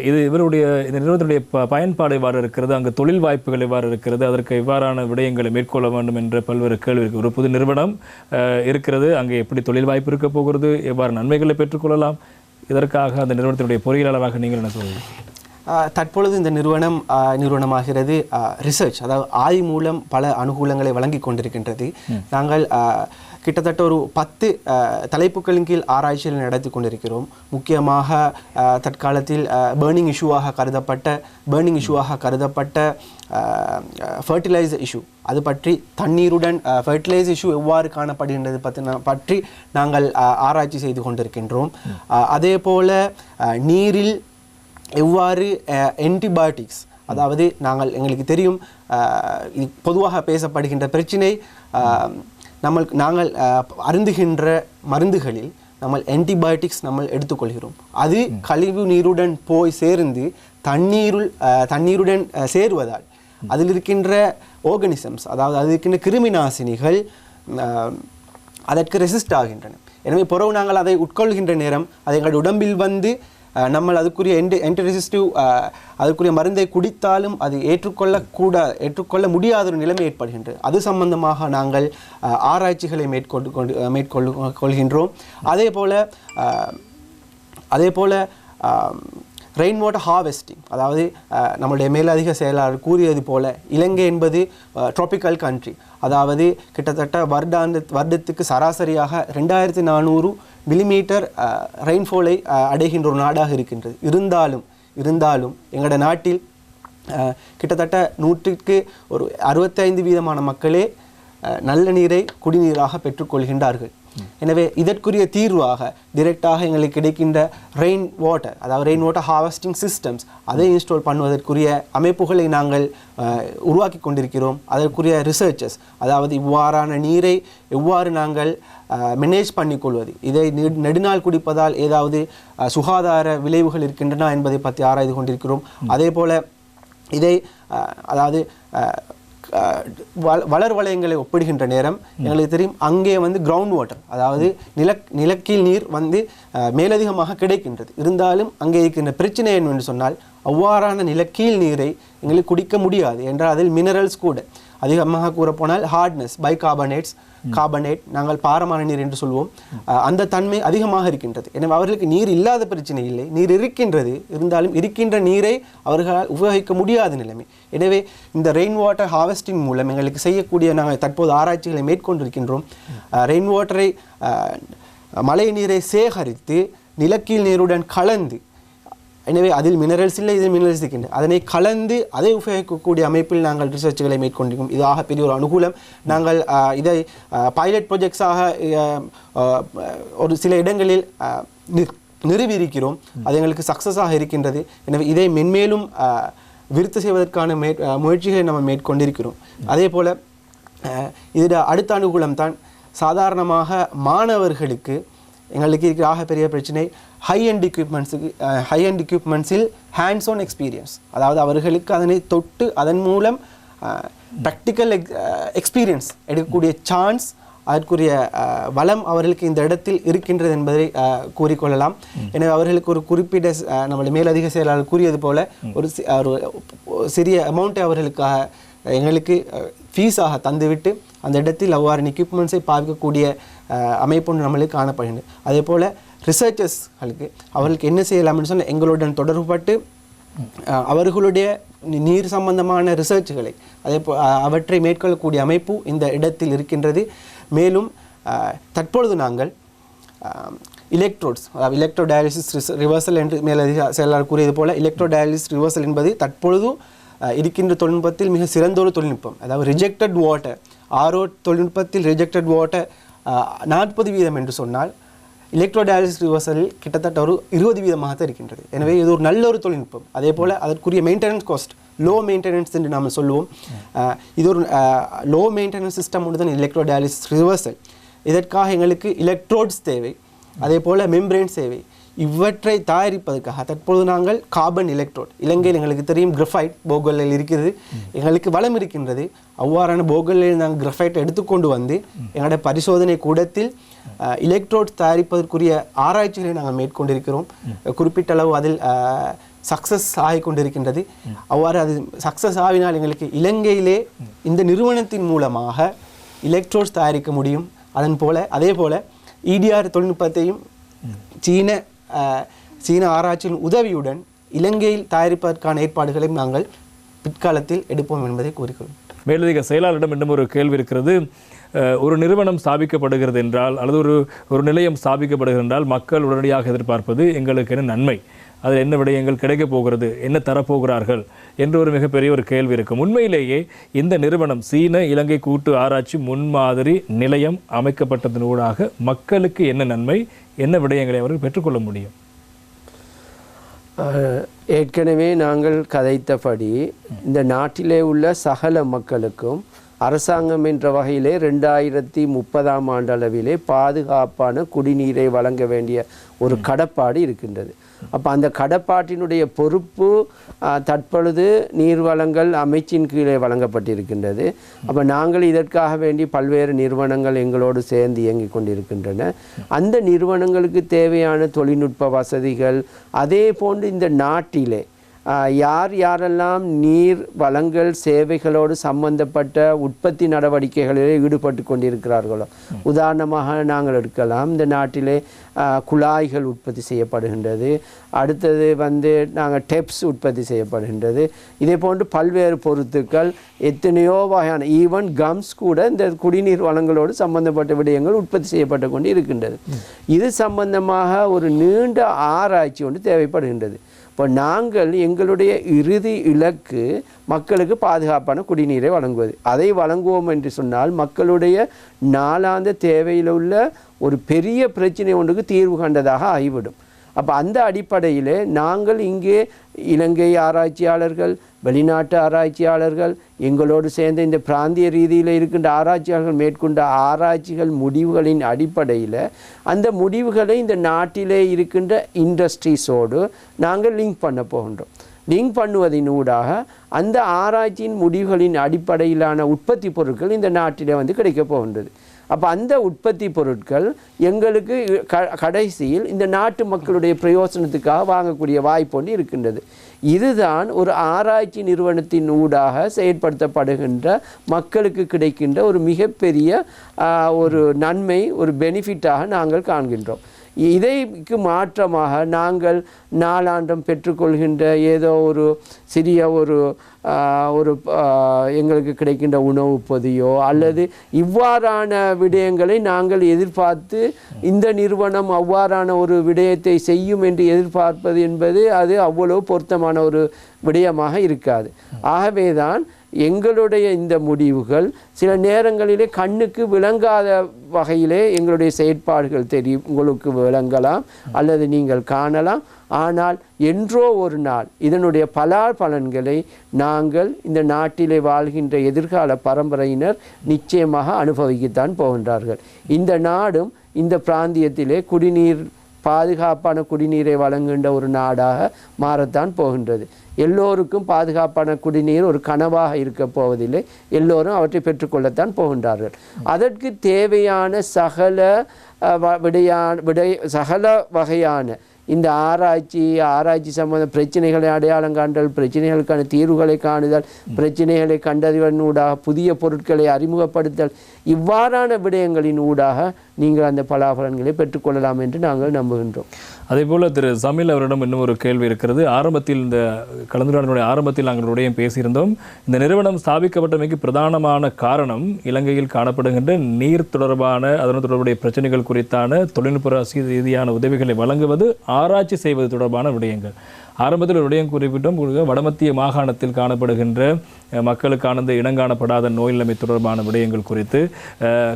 இந்த நிறுவனத்தினுடைய பயன்பாடு எவ்வாறு இருக்கிறது, அங்கு தொழில் வாய்ப்புகள் எவ்வாறு இருக்கிறது, அதற்கு எவ்வாறான விடயங்களை மேற்கொள்ள வேண்டும் என்ற பல்வேறு கேள்வி இருக்கு. ஒரு புது நிறுவனம் இருக்கிறது, அங்கே எப்படி தொழில் வாய்ப்பு இருக்க போகிறது, எவ்வாறு நன்மைகளை பெற்றுக்கொள்ளலாம், இதற்காக அந்த நிறுவனத்தினுடைய பொறியியலாளராக நீங்கள் என்ன சொல்லுங்கள்? தற்பொழுது இந்த நிறுவனமாகிறது ரிசர்ச், அதாவது ஆய்வு மூலம் பல அனுகூலங்களை வழங்கி கொண்டிருக்கின்றது. நாங்கள் கிட்டத்தட்ட ஒரு 10 தலைப்புகளின் கீழ் ஆராய்ச்சிகள் நடத்தி கொண்டிருக்கிறோம். முக்கியமாக தற்காலத்தில் பேர்னிங் இஷ்யூவாக கருதப்பட்ட ஃபர்டிலைசர் இஷ்யூ, அது பற்றி தண்ணீருடன் ஃபர்டிலைசர் இஷ்யூ எவ்வாறு காணப்படுகின்றது பற்றி நாங்கள் ஆராய்ச்சி செய்து கொண்டிருக்கின்றோம். அதே போல நீரில் எவ்வாறு ஆன்டிபயோட்டிக்ஸ், அதாவது எங்களுக்கு தெரியும் பொதுவாக பேசப்படுகின்ற பிரச்சினை, நாங்கள் அருந்துகின்ற மருந்துகளில் நம்ம ஆன்டிபயோட்டிக்ஸ் நம்ம எடுத்துக்கொள்கிறோம். அது கழிவு நீருடன் போய் சேர்ந்து தண்ணீருடன் சேருவதால் அதில் இருக்கின்ற ஆர்கானிசம்ஸ், அதாவது அதில் இருக்கின்ற கிருமி நாசினிகள் அதற்கு ரெசிஸ்ட் ஆகின்றன. எனவே பிறகு நாங்கள் அதை உட்கொள்கின்ற நேரம் அது எங்கள் உடம்பில் வந்து நம்ம அதுக்குரிய ஆன்டிரெசிஸ்டிவ் அதுக்குரிய மருந்தை குடித்தாலும் அது ஏற்றுக்கொள்ள முடியாத ஒரு நிலைமை ஏற்படுகின்றது. அது சம்பந்தமாக நாங்கள் ஆராய்ச்சிகளை மேற்கொள்கின்றோம். அதே போல ரெயின் வாட்டர் ஹார்வெஸ்டிங், அதாவது நம்முடைய மேலதிக செயலாளர் கூறியது போல இலங்கை என்பது ட்ராபிக்கல் கண்ட்ரி, அதாவது கிட்டத்தட்ட வருடத்துக்கு சராசரியாக 2400 மில்லிமீட்டர் ரெயின்ஃபாலை அடைகின்ற ஒரு நாடாக இருக்கின்றது. இருந்தாலும் எங்களோட நாட்டில் கிட்டத்தட்ட 100க்கு ஒரு 65% மக்களே நல்ல நீரை குடிநீராக பெற்றுக்கொள்கின்றார்கள். எனவே இதற்குரிய தீர்வாக டிரெக்டாக எங்களுக்கு கிடைக்கின்ற ரெயின் வாட்டர் ஹார்வெஸ்டிங் சிஸ்டம்ஸ் அதை இன்ஸ்டால் பண்ணுவதற்குரிய அமைப்புகளை நாங்கள் உருவாக்கி கொண்டிருக்கிறோம். அதற்குரிய ரிசர்ச்சஸ், அதாவது இவ்வாறான நீரை எவ்வாறு நாங்கள் மேனேஜ் பண்ணிக்கொள்வது, இதை நெடுநாள் குடிப்பதால் ஏதாவது சுகாதார விளைவுகள் இருக்கின்றன என்பதை பற்றி ஆராய்ந்து கொண்டிருக்கிறோம். அதே போல் இதை அதாவது வளர் வளையங்களை ஒப்பிடுகின்ற நேரம் எங்களுக்கு தெரியும் அங்கே வந்து கிரவுண்ட் வாட்டர், அதாவது நிலக்கீழ் நீர் வந்து மேலதிகமாக கிடைக்கின்றது. இருந்தாலும் அங்கே இருக்கின்ற பிரச்சனை என்னவென்று சொன்னால் அவ்வாறான நிலக்கீழ் நீரை எங்களுக்கு குடிக்க முடியாது என்றால் அதில் மினரல்ஸ் கூட அதிகமாக கூறப்போனால் ஹார்ட்னஸ், கார்பனேட் நாங்கள் பாரமான நீர் என்று சொல்வோம், அந்த தன்மை அதிகமாக இருக்கின்றது. எனவே அவர்களுக்கு நீர் இல்லாத பிரச்சனை இல்லை, நீர் இருக்கின்றது, இருந்தாலும் இருக்கின்ற நீரை அவர்களால் உபயோகிக்க முடியாத நிலைமை. எனவே இந்த ரெயின் வாட்டர் ஹார்வெஸ்டிங் மூலம் எங்களுக்கு செய்யக்கூடிய நாங்கள் தற்போது ஆராய்ச்சிகளை மேற்கொண்டிருக்கின்றோம். ரெயின் வாட்டரை மழை நீரை சேகரித்து நிலக்கீழ் நீருடன் கலந்து, எனவே அதில் மினரல்ஸ் இல்லை, இதில் மினரல்ஸ் இருக்கின்றன, அதனை கலந்து அதை உபயோகிக்கக்கூடிய அமைப்பில் நாங்கள் ரிசர்ச்களை மேற்கொண்டிருக்கோம். இதாக பெரிய ஒரு அனுகூலம். நாங்கள் இதை பைலட் ப்ராஜெக்ட்ஸாக ஒரு சில இடங்களில் நிறுவியிருக்கிறோம். அது எங்களுக்கு சக்ஸஸாக இருக்கின்றது. எனவே இதை மென்மேலும் விருத்தி செய்வதற்கான முயற்சிகளை நம்ம மேற்கொண்டிருக்கிறோம். அதே போல் இதில் அடுத்த அனுகூலம் தான் சாதாரணமாக மாணவர்களுக்கு எங்களுக்கு இருக்கிற ஆக பெரிய பிரச்சனை ஹை அண்ட் எக்யூப்மெண்ட்ஸில் ஹேண்ட்ஸ் ஆன் எக்ஸ்பீரியன்ஸ், அதாவது அவர்களுக்கு அதனை தொட்டு அதன் மூலம் ப்ராக்டிக்கல் எக்ஸ்பீரியன்ஸ் எடுக்கக்கூடிய சான்ஸ், அதற்குரிய வளம் அவர்களுக்கு இந்த இடத்தில் இருக்கின்றது என்பதை கூறிக்கொள்ளலாம். எனவே அவர்களுக்கு ஒரு குறிப்பிட்ட நம்முடைய மேலதிக செயலாளர் கூறியது போல ஒரு சிறிய அமௌண்ட்டை அவர்களுக்காக எங்களுக்கு ஃபீஸாக தந்துவிட்டு அந்த இடத்தில் அவ்வாறு எக்யூப்மெண்ட்ஸை பார்க்கக்கூடிய அமைப்பு நம்மளுக்கு காணப்படுகின்றது. அதே போல் ரிசர்ச்சர்ஸ்களுக்கு அவர்களுக்கு என்ன செய்யலாம்னு சொன்னால் எங்களுடன் தொடர்புபட்டு அவர்களுடைய நீர் சம்பந்தமான ரிசர்ச்களை அவற்றை மேற்கொள்ளக்கூடிய அமைப்பு இந்த இடத்தில் இருக்கின்றது. மேலும் தற்பொழுது நாங்கள் எலக்ட்ரோட்ஸ், அதாவது எலக்ட்ரோ டயாலிசிஸ் ரிவர்சல் என்று மேலதிக செயலாளர் கூறியது போல எலக்ட்ரோ டயாலிசிஸ் ரிவர்சல் என்பது தற்பொழுது இருக்கின்ற தொழில்நுட்பத்தில் மிக சிறந்த ஒரு தொழில்நுட்பம். அதாவது ரிஜெக்டட் வாட்டர், ஆரோ தொழில்நுட்பத்தில் ரிஜெக்டட் வாட்டர் 40% என்று சொன்னால் எலக்ட்ரோ டயாலிசிஸ் ரிவர்சலில் கிட்டத்தட்ட ஒரு 20% இருக்கின்றது. எனவே இது ஒரு நல்ல ஒரு தொழில்நுட்பம். அதே போல் அதற்குரிய மெயின்டெனன்ஸ் காஸ்ட் லோ மெயின்டெனன்ஸ் என்று நாம் சொல்லுவோம். இது ஒரு லோ மெயின்டெனன்ஸ் சிஸ்டம் ஒன்று தான் எலக்ட்ரோ டயாலிசிஸ் ரிவர்சல். இதற்காக எங்களுக்கு எலக்ட்ரோட்ஸ் தேவை, அதே போல் மெம்பரேன்ஸ் தேவை. இவற்றை தயாரிப்பதற்காக தற்பொழுது நாங்கள் கார்பன் எலக்ட்ரோட், இலங்கையில் எங்களுக்கு தெரியும் கிரஃபைட் போகலில் இருக்கிறது, எங்களுக்கு வளம் இருக்கின்றது. அவ்வாறான போகலில் நாங்கள் கிரஃபைட்டை எடுத்துக்கொண்டு வந்து எங்களுடைய பரிசோதனை கூடத்தில் எலக்ட்ரோட் தயாரிப்பதற்குரிய ஆராய்ச்சிகளை நாங்கள் மேற்கொண்டிருக்கிறோம். குறிப்பிட்ட அளவு அதில் சக்ஸஸ் ஆகி கொண்டிருக்கின்றது. அவ்வாறு அது சக்ஸஸ் ஆகினால் எங்களுக்கு இலங்கையிலே இந்த நிறுவனத்தின் மூலமாக எலக்ட்ரோட்ஸ் தயாரிக்க முடியும். அதே போல EDR தொழில்நுட்பத்தையும் சீன ஆராய்ச்சியின் உதவியுடன் இலங்கையில் தயாரிப்பதற்கான ஏற்பாடுகளையும் நாங்கள் பிற்காலத்தில் எடுப்போம் என்பதை கூறிக்கொள்வோம். மேலதிக செயலாளரிடம் இன்னும் ஒரு கேள்வி இருக்கிறது. ஒரு நிறுவனம் ஸ்தாபிக்கப்படுகிறது என்றால் அல்லது ஒரு நிலையம் ஸ்தாபிக்கப்படுகிறது என்றால் மக்கள் உடனடியாக எதிர்பார்ப்பது எங்களுக்கு என்ன நன்மை, அதில் என்ன விடயங்கள் கிடைக்கப் போகிறது, என்ன தரப்போகிறார்கள் என்று ஒரு மிகப்பெரிய ஒரு கேள்வி இருக்கும். உண்மையிலேயே இந்த நிறுவனம் சீன இலங்கை கூட்டு ஆராய்ச்சி முன்மாதிரி நிலையம் அமைக்கப்பட்டதனூடாக மக்களுக்கு என்ன நன்மை, என்ன விடயங்களை அவர்கள் பெற்றுக்கொள்ள முடியும்? ஏற்கனவே நாங்கள் கதைத்தபடி இந்த நாட்டிலே உள்ள சகல மக்களுக்கும் அரசாங்கம் என்ற வகையிலே 2030ஆம் ஆண்டு அளவிலே பாதுகாப்பான குடிநீரை வழங்க வேண்டிய ஒரு கடப்பாடு இருக்கின்றது. அப்போ அந்த கடப்பாட்டினுடைய பொறுப்பு தற்பொழுது நீர் வளங்கள் அமைச்சின் கீழே வழங்கப்பட்டிருக்கின்றது. அப்போ நாங்கள் இதற்காக வேண்டி பல்வேறு நிறுவனங்கள் எங்களோடு சேர்ந்து இயங்கிக் கொண்டிருக்கின்றன. அந்த நிறுவனங்களுக்கு தேவையான தொழில்நுட்ப வசதிகள், அதே போன்று இந்த நாட்டிலே யாரெல்லாம் நீர் வளங்கள் சேவைகளோடு சம்பந்தப்பட்ட உற்பத்தி நடவடிக்கைகளிலே ஈடுபட்டு கொண்டிருக்கிறார்களோ, உதாரணமாக நாங்கள் எடுக்கலாம், இந்த நாட்டிலே குழாய்கள் உற்பத்தி செய்யப்படுகின்றது, அடுத்தது நாங்கள் டெப்ஸ் உற்பத்தி செய்யப்படுகின்றது, இதே போன்று பல்வேறு பொருட்கள் எத்தனையோ வகையான ஈவன் கம்ஸ் கூட இந்த குடிநீர் வளங்களோடு சம்பந்தப்பட்ட விடயங்கள் உற்பத்தி செய்யப்பட்டு கொண்டு இருக்கின்றது. இது சம்பந்தமாக ஒரு நீண்ட ஆராய்ச்சி ஒன்று தேவைப்படுகின்றது. இப்போ நாங்கள் எங்களுடைய இறுதி இலக்கு மக்களுக்கு பாதுகாப்பான குடிநீரை வழங்குவது. அதை வழங்குவோம் என்று சொன்னால் மக்களுடைய நாளாந்த தேவையில் உள்ள ஒரு பெரிய பிரச்சனை ஒன்றுக்கு தீர்வு கண்டதாக ஆகிவிடும். அப்போ அந்த அடிப்படையில் நாங்கள் இங்கே இலங்கை ஆராய்ச்சியாளர்கள், வெளிநாட்டு ஆராய்ச்சியாளர்கள், எங்களோடு சேர்ந்த இந்த பிராந்திய ரீதியில் இருக்கின்ற ஆராய்ச்சியாளர்கள் மேற்கொண்ட ஆராய்ச்சிகள் முடிவுகளின் அடிப்படையில் அந்த முடிவுகளை இந்த நாட்டிலே இருக்கின்ற இண்டஸ்ட்ரீஸோடு நாங்கள் லிங்க் பண்ண போகின்றோம். லிங்க் பண்ணுவதனூடாக அந்த ஆராய்ச்சியின் முடிவுகளின் அடிப்படையிலான உற்பத்தி பொருட்கள் இந்த நாட்டிலே கிடைக்கப் போகின்றது. அப்போ அந்த உற்பத்தி பொருட்கள் எங்களுக்கு கடைசியில் இந்த நாட்டு மக்களுடைய பிரயோசனத்துக்காக வாங்கக்கூடிய வாய்ப்பு ஒன்று இருக்கின்றது. இதுதான் ஒரு ஆராய்ச்சி நிறுவனத்தின் ஊடாக செயற்படுத்தப்படுகின்ற மக்களுக்கு கிடைக்கின்ற ஒரு மிகப்பெரிய ஒரு நன்மை, ஒரு பெனிஃபிட்டாக நாங்கள் காண்கின்றோம். இதைக்கு மாற்றமாக நாங்கள் நாளாந்தம் பெற்றுக்கொள்கின்ற ஏதோ ஒரு சிறிய ஒரு எங்களுக்கு கிடைக்கின்ற உணவு பொதியோ அல்லது இவ்வாறான விடயங்களை நாங்கள் எதிர்பார்த்து இந்த நிறுவனம் அவ்வாறான ஒரு விடயத்தை செய்யும் என்று எதிர்பார்ப்பது என்பது அது அவ்வளவு பொருத்தமான ஒரு விடயமாக இருக்காது. ஆகவேதான் எங்களுடைய இந்த முடிவுகள் சில நேரங்களிலே கண்ணுக்கு விளங்காத வகையிலே எங்களுடைய செயற்பாடுகள் தெரியும், உங்களுக்கு விளங்கலாம் அல்லது நீங்கள் காணலாம். ஆனால் என்றோ ஒரு நாள் இதனுடைய பலன்களை நாங்கள் இந்த நாட்டிலே வாழ்கின்ற எதிர்கால பரம்பரையினர் நிச்சயமாக அனுபவிக்கத்தான் போகின்றார்கள். இந்த நாடும் இந்த பிராந்தியத்திலே பாதுகாப்பான குடிநீரை வழங்குகின்ற ஒரு நாடாக மாறத்தான் போகின்றது. எல்லோருக்கும் பாதுகாப்பான குடிநீர் ஒரு கனவாக இருக்க போவதில்லை, எல்லோரும் அவற்றை பெற்றுக்கொள்ளத்தான் போகின்றார்கள். அதற்கு தேவையான சகல வகையான இந்த ஆராய்ச்சி சம்பந்த பிரச்சனைகளை அடையாளம் காண்டல், பிரச்சனைகளுக்கான தீர்வுகளை காணுதல், பிரச்சனைகளை கண்டறிவதன் ஊடாக புதிய பொருட்களை அறிமுகப்படுத்தல், இவ்வாறான விடயங்களின் ஊடாக நீங்கள் அந்த பலாபலன்களை பெற்றுக்கொள்ளலாம் என்று நாங்கள் நம்புகின்றோம். அதே போல் திரு சமீல் அவரிடம் இன்னும் ஒரு கேள்வி இருக்கிறது. ஆரம்பத்தில் இந்த கலந்துரையாடலுடைய ஆரம்பத்தில் நாங்களுடைய பேசியிருந்தோம். இந்த நிறுவனம் ஸ்தாபிக்கப்பட்டமைக்கு பிரதானமான காரணம் இலங்கையில் காணப்படுகின்ற நீர் தொடர்பான அதனுடன் தொடர்புடைய பிரச்சனைகள் குறித்தான தொழில்நுட்ப ரீதியான உதவிகளை வழங்குவது, ஆராய்ச்சி செய்வது தொடர்பான விடயங்கள். ஆரம்பத்தில் ஒரு விடயம் குறிப்பிட்டோம். வடமத்திய மாகாணத்தில் காணப்படுகின்ற மக்களுக்கான இனங்காணப்படாத நோய் நிலைமை தொடர்பான விடயங்கள் குறித்து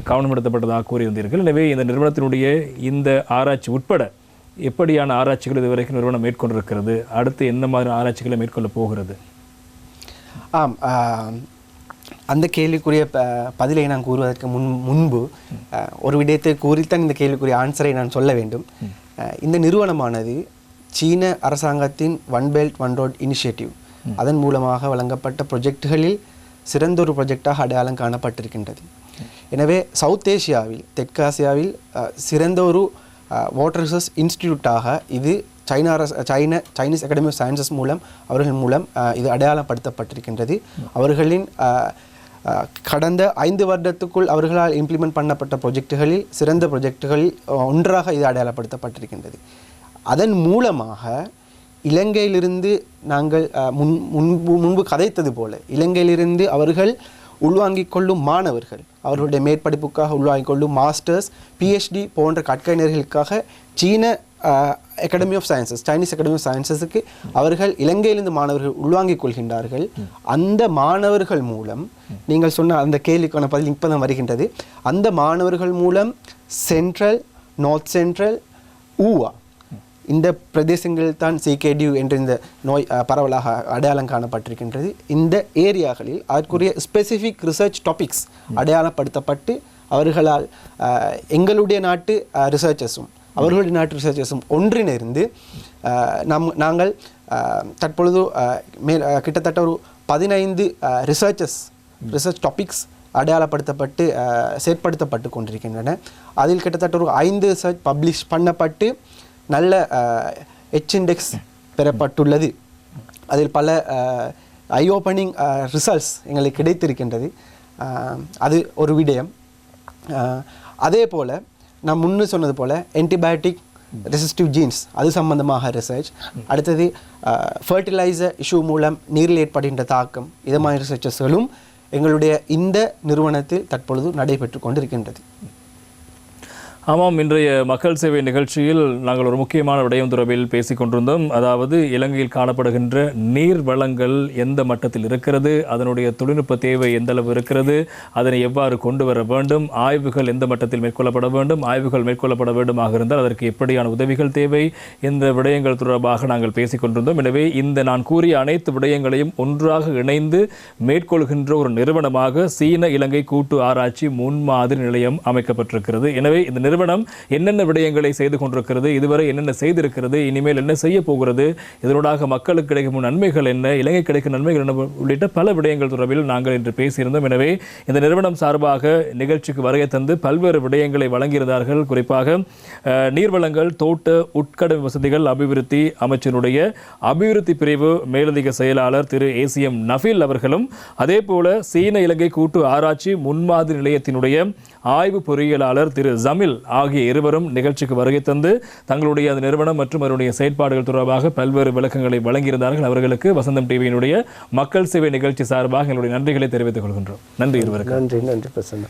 கவனமெடுத்தப்பட்டதாக கூறியிருந்தீர்கள். எனவே இந்த நிறுவனத்தினுடைய இந்த ஆராய்ச்சி உட்பட எப்படியான ஆராய்ச்சிகள் இதுவரைக்கும் நிறுவனம் மேற்கொண்டிருக்கிறது, அடுத்து என்ன மாதிரி ஆராய்ச்சிகளை மேற்கொள்ள போகிறது? அந்த கேள்விக்குரிய பதிலை நான் கூறுவதற்கு முன்பு ஒரு விடயத்தை கூறித்தான் இந்த கேள்விக்குரிய ஆன்சரை நான் சொல்ல வேண்டும். இந்த நிறுவனமானது சீன அரசாங்கத்தின் one belt one road initiative அதன் மூலமாக வழங்கப்பட்ட ப்ரொஜெக்டுகளில் சிறந்தொரு ப்ரொஜெக்டாக அடையாளம் காணப்பட்டிருக்கின்றது. எனவே சவுத் ஏசியாவில் தெற்காசியாவில் சிறந்த ஒரு வாட்டர் ரிசர்ச் இன்ஸ்டிடியூட்டாக இது சைனீஸ் அகாடமி ஆஃப் சயின்சஸ் மூலம் அவர்கள் மூலம் இது அடையாளப்படுத்தப்பட்டிருக்கின்றது. அவர்களின் கடந்த 5 வருடத்துக்குள் அவர்களால் இம்ப்ளிமெண்ட் பண்ணப்பட்ட ப்ரொஜெக்டுகளில் சிறந்த ப்ரொஜெக்டுகளில் ஒன்றாக இது அடையாளப்படுத்தப்பட்டிருக்கின்றது. அதன் மூலமாக இலங்கையிலிருந்து நாங்கள் முன்பு கதைத்தது போல இலங்கையிலிருந்து அவர்கள் உள்வாங்கிக் கொள்ளும் மாணவர்கள் அவர்களுடைய மேற்படிப்புக்காக உள்வாங்கிக் கொள்ளும் மாஸ்டர்ஸ் PhD போன்ற கற்கைஞர்களுக்காக சைனீஸ் அகாடமி ஆஃப் சயின்சஸுக்கு அவர்கள் இலங்கையிலிருந்து மாணவர்கள் உள்வாங்கிக் கொள்கின்றார்கள். அந்த மாணவர்கள் மூலம் நீங்கள் சொன்ன அந்த கேள்விக்கான பதில் இப்போ தான் வருகின்றது. அந்த மாணவர்கள் மூலம் சென்ட்ரல், நார்த் சென்ட்ரல், ஊவா இந்த பிரதேசங்களில் தான் CKDU என்ற இந்த நோய் பரவலாக அடையாளம் காணப்பட்டிருக்கின்றது. இந்த ஏரியாக்களில் அதற்குரிய ஸ்பெசிஃபிக் ரிசர்ச் டாபிக்ஸ் அடையாளப்படுத்தப்பட்டு அவர்களால் எங்களுடைய நாட்டு ரிசர்ச்சர்ஸும் அவர்களுடைய நாட்டு ரிசர்ச்சர்ஸும் ஒன்றிணைந்து நாங்கள் தற்பொழுது கிட்டத்தட்ட ஒரு 15 ரிசர்ச் டாபிக்ஸ் அடையாளப்படுத்தப்பட்டு செயற்படுத்தப்பட்டு கொண்டிருக்கின்றன. அதில் கிட்டத்தட்ட ஒரு 5 ரிசர்ச் பப்ளிஷ் பண்ணப்பட்டு நல்ல இண்டெக்ஸ் பெறப்பட்டுள்ளது. அதில் பல ஐ ஓப்பனிங் ரிசல்ட்ஸ் எங்களுக்கு கிடைத்திருக்கின்றது. அது ஒரு விடயம். அதே போல் நான் முன்னு சொன்னது போல் ஆன்டிபயோட்டிக் ரெசிஸ்டிவ் ஜீன்ஸ் அது சம்பந்தமாக ரிசர்ச், அடுத்தது ஃபர்டிலைசர் இஷ்யூ மூலம் நீரில் ஏற்படுகின்ற தாக்கம், இது மாதிரி ரிசர்ச்சஸ்களும் எங்களுடைய இந்த நிறுவனத்தில் தற்பொழுது நடைபெற்று கொண்டிருக்கின்றது. ஆமாம், இன்றைய மக்கள் சேவை நிகழ்ச்சியில் நாங்கள் ஒரு முக்கியமான விடயம் தொடர்பில் பேசிக் கொண்டிருந்தோம். அதாவது இலங்கையில் காணப்படுகின்ற நீர் வளங்கள் எந்த மட்டத்தில் இருக்கிறது, அதனுடைய தொழில்நுட்ப தேவை எந்த அளவு இருக்கிறது, அதனை எவ்வாறு கொண்டு வர வேண்டும், ஆய்வுகள் எந்த மட்டத்தில் மேற்கொள்ளப்பட வேண்டும், ஆய்வுகள் மேற்கொள்ளப்பட வேண்டுமாக இருந்தால் அதற்கு எப்படியான உதவிகள் தேவை, இந்த விடயங்கள் தொடர்பாக நாங்கள் பேசிக் கொண்டிருந்தோம். எனவே இந்த நான் கூறிய அனைத்து விடயங்களையும் ஒன்றாக இணைந்து மேற்கொள்கின்ற ஒரு நிறுவனமாக சீன இலங்கை கூட்டு ஆராய்ச்சி முன்மாதிரி நிலையம் அமைக்கப்பட்டிருக்கிறது. எனவே இந்த நிறுவனம் என்னென்ன விடயங்களை செய்து கொண்டிருக்கிறது, இதுவரை என்னென்ன செய்திருக்கிறது, இனிமேல் என்ன செய்ய போகிறது, இதனூடாக மக்களுக்கு கிடைக்கும் நன்மைகள் என்ன, இலங்கை கிடைக்கும் நன்மைகள் என்ன உள்ளிட்ட பல விடயங்கள் தொடர்பில் நாங்கள் இன்று பேசியிருந்தோம். எனவே இந்த நிறுவனம் சார்பாக நிகழ்ச்சிக்கு வருகை தந்து பல்வேறு விடயங்களை வழங்கியிருந்தார்கள். குறிப்பாக நீர்வளங்கள், தோட்ட உட்கடமை வசதிகள் அபிவிருத்தி அமைச்சினுடைய அபிவிருத்தி பிரிவு மேலதிக செயலாளர் திரு ACM நஃபீல் அவர்களும், அதே போல சீன இலங்கை கூட்டு ஆராய்ச்சி முன்மாதிரி நிலையத்தினுடைய ஆய்வு பொறியியலாளர் திரு ஜமில் ஆகிய இருவரும் நிகழ்ச்சிக்கு வருகை தந்து தங்களுடைய அந்த நிறுவனம் மற்றும் அதனுடைய செயற்பாடுகள் தொடர்பாக பல்வேறு விளக்கங்களை வழங்கியிருந்தார்கள். அவர்களுக்கு வசந்தம் டிவியினுடைய மக்கள் சேவை நிகழ்ச்சி சார்பாக எங்களுடைய நன்றிகளை தெரிவித்துக் கொள்கின்றோம். நன்றி இருவருக்கு. நன்றி பிரசன்னா.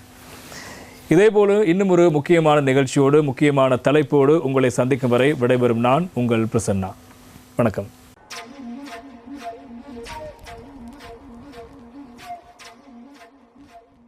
இதேபோல இன்னும் ஒரு முக்கியமான நிகழ்ச்சியோடு முக்கியமான தலைப்போடு உங்களை சந்திக்கும் வரை விடைபெறும் நான் உங்கள் பிரசன்னா. வணக்கம்.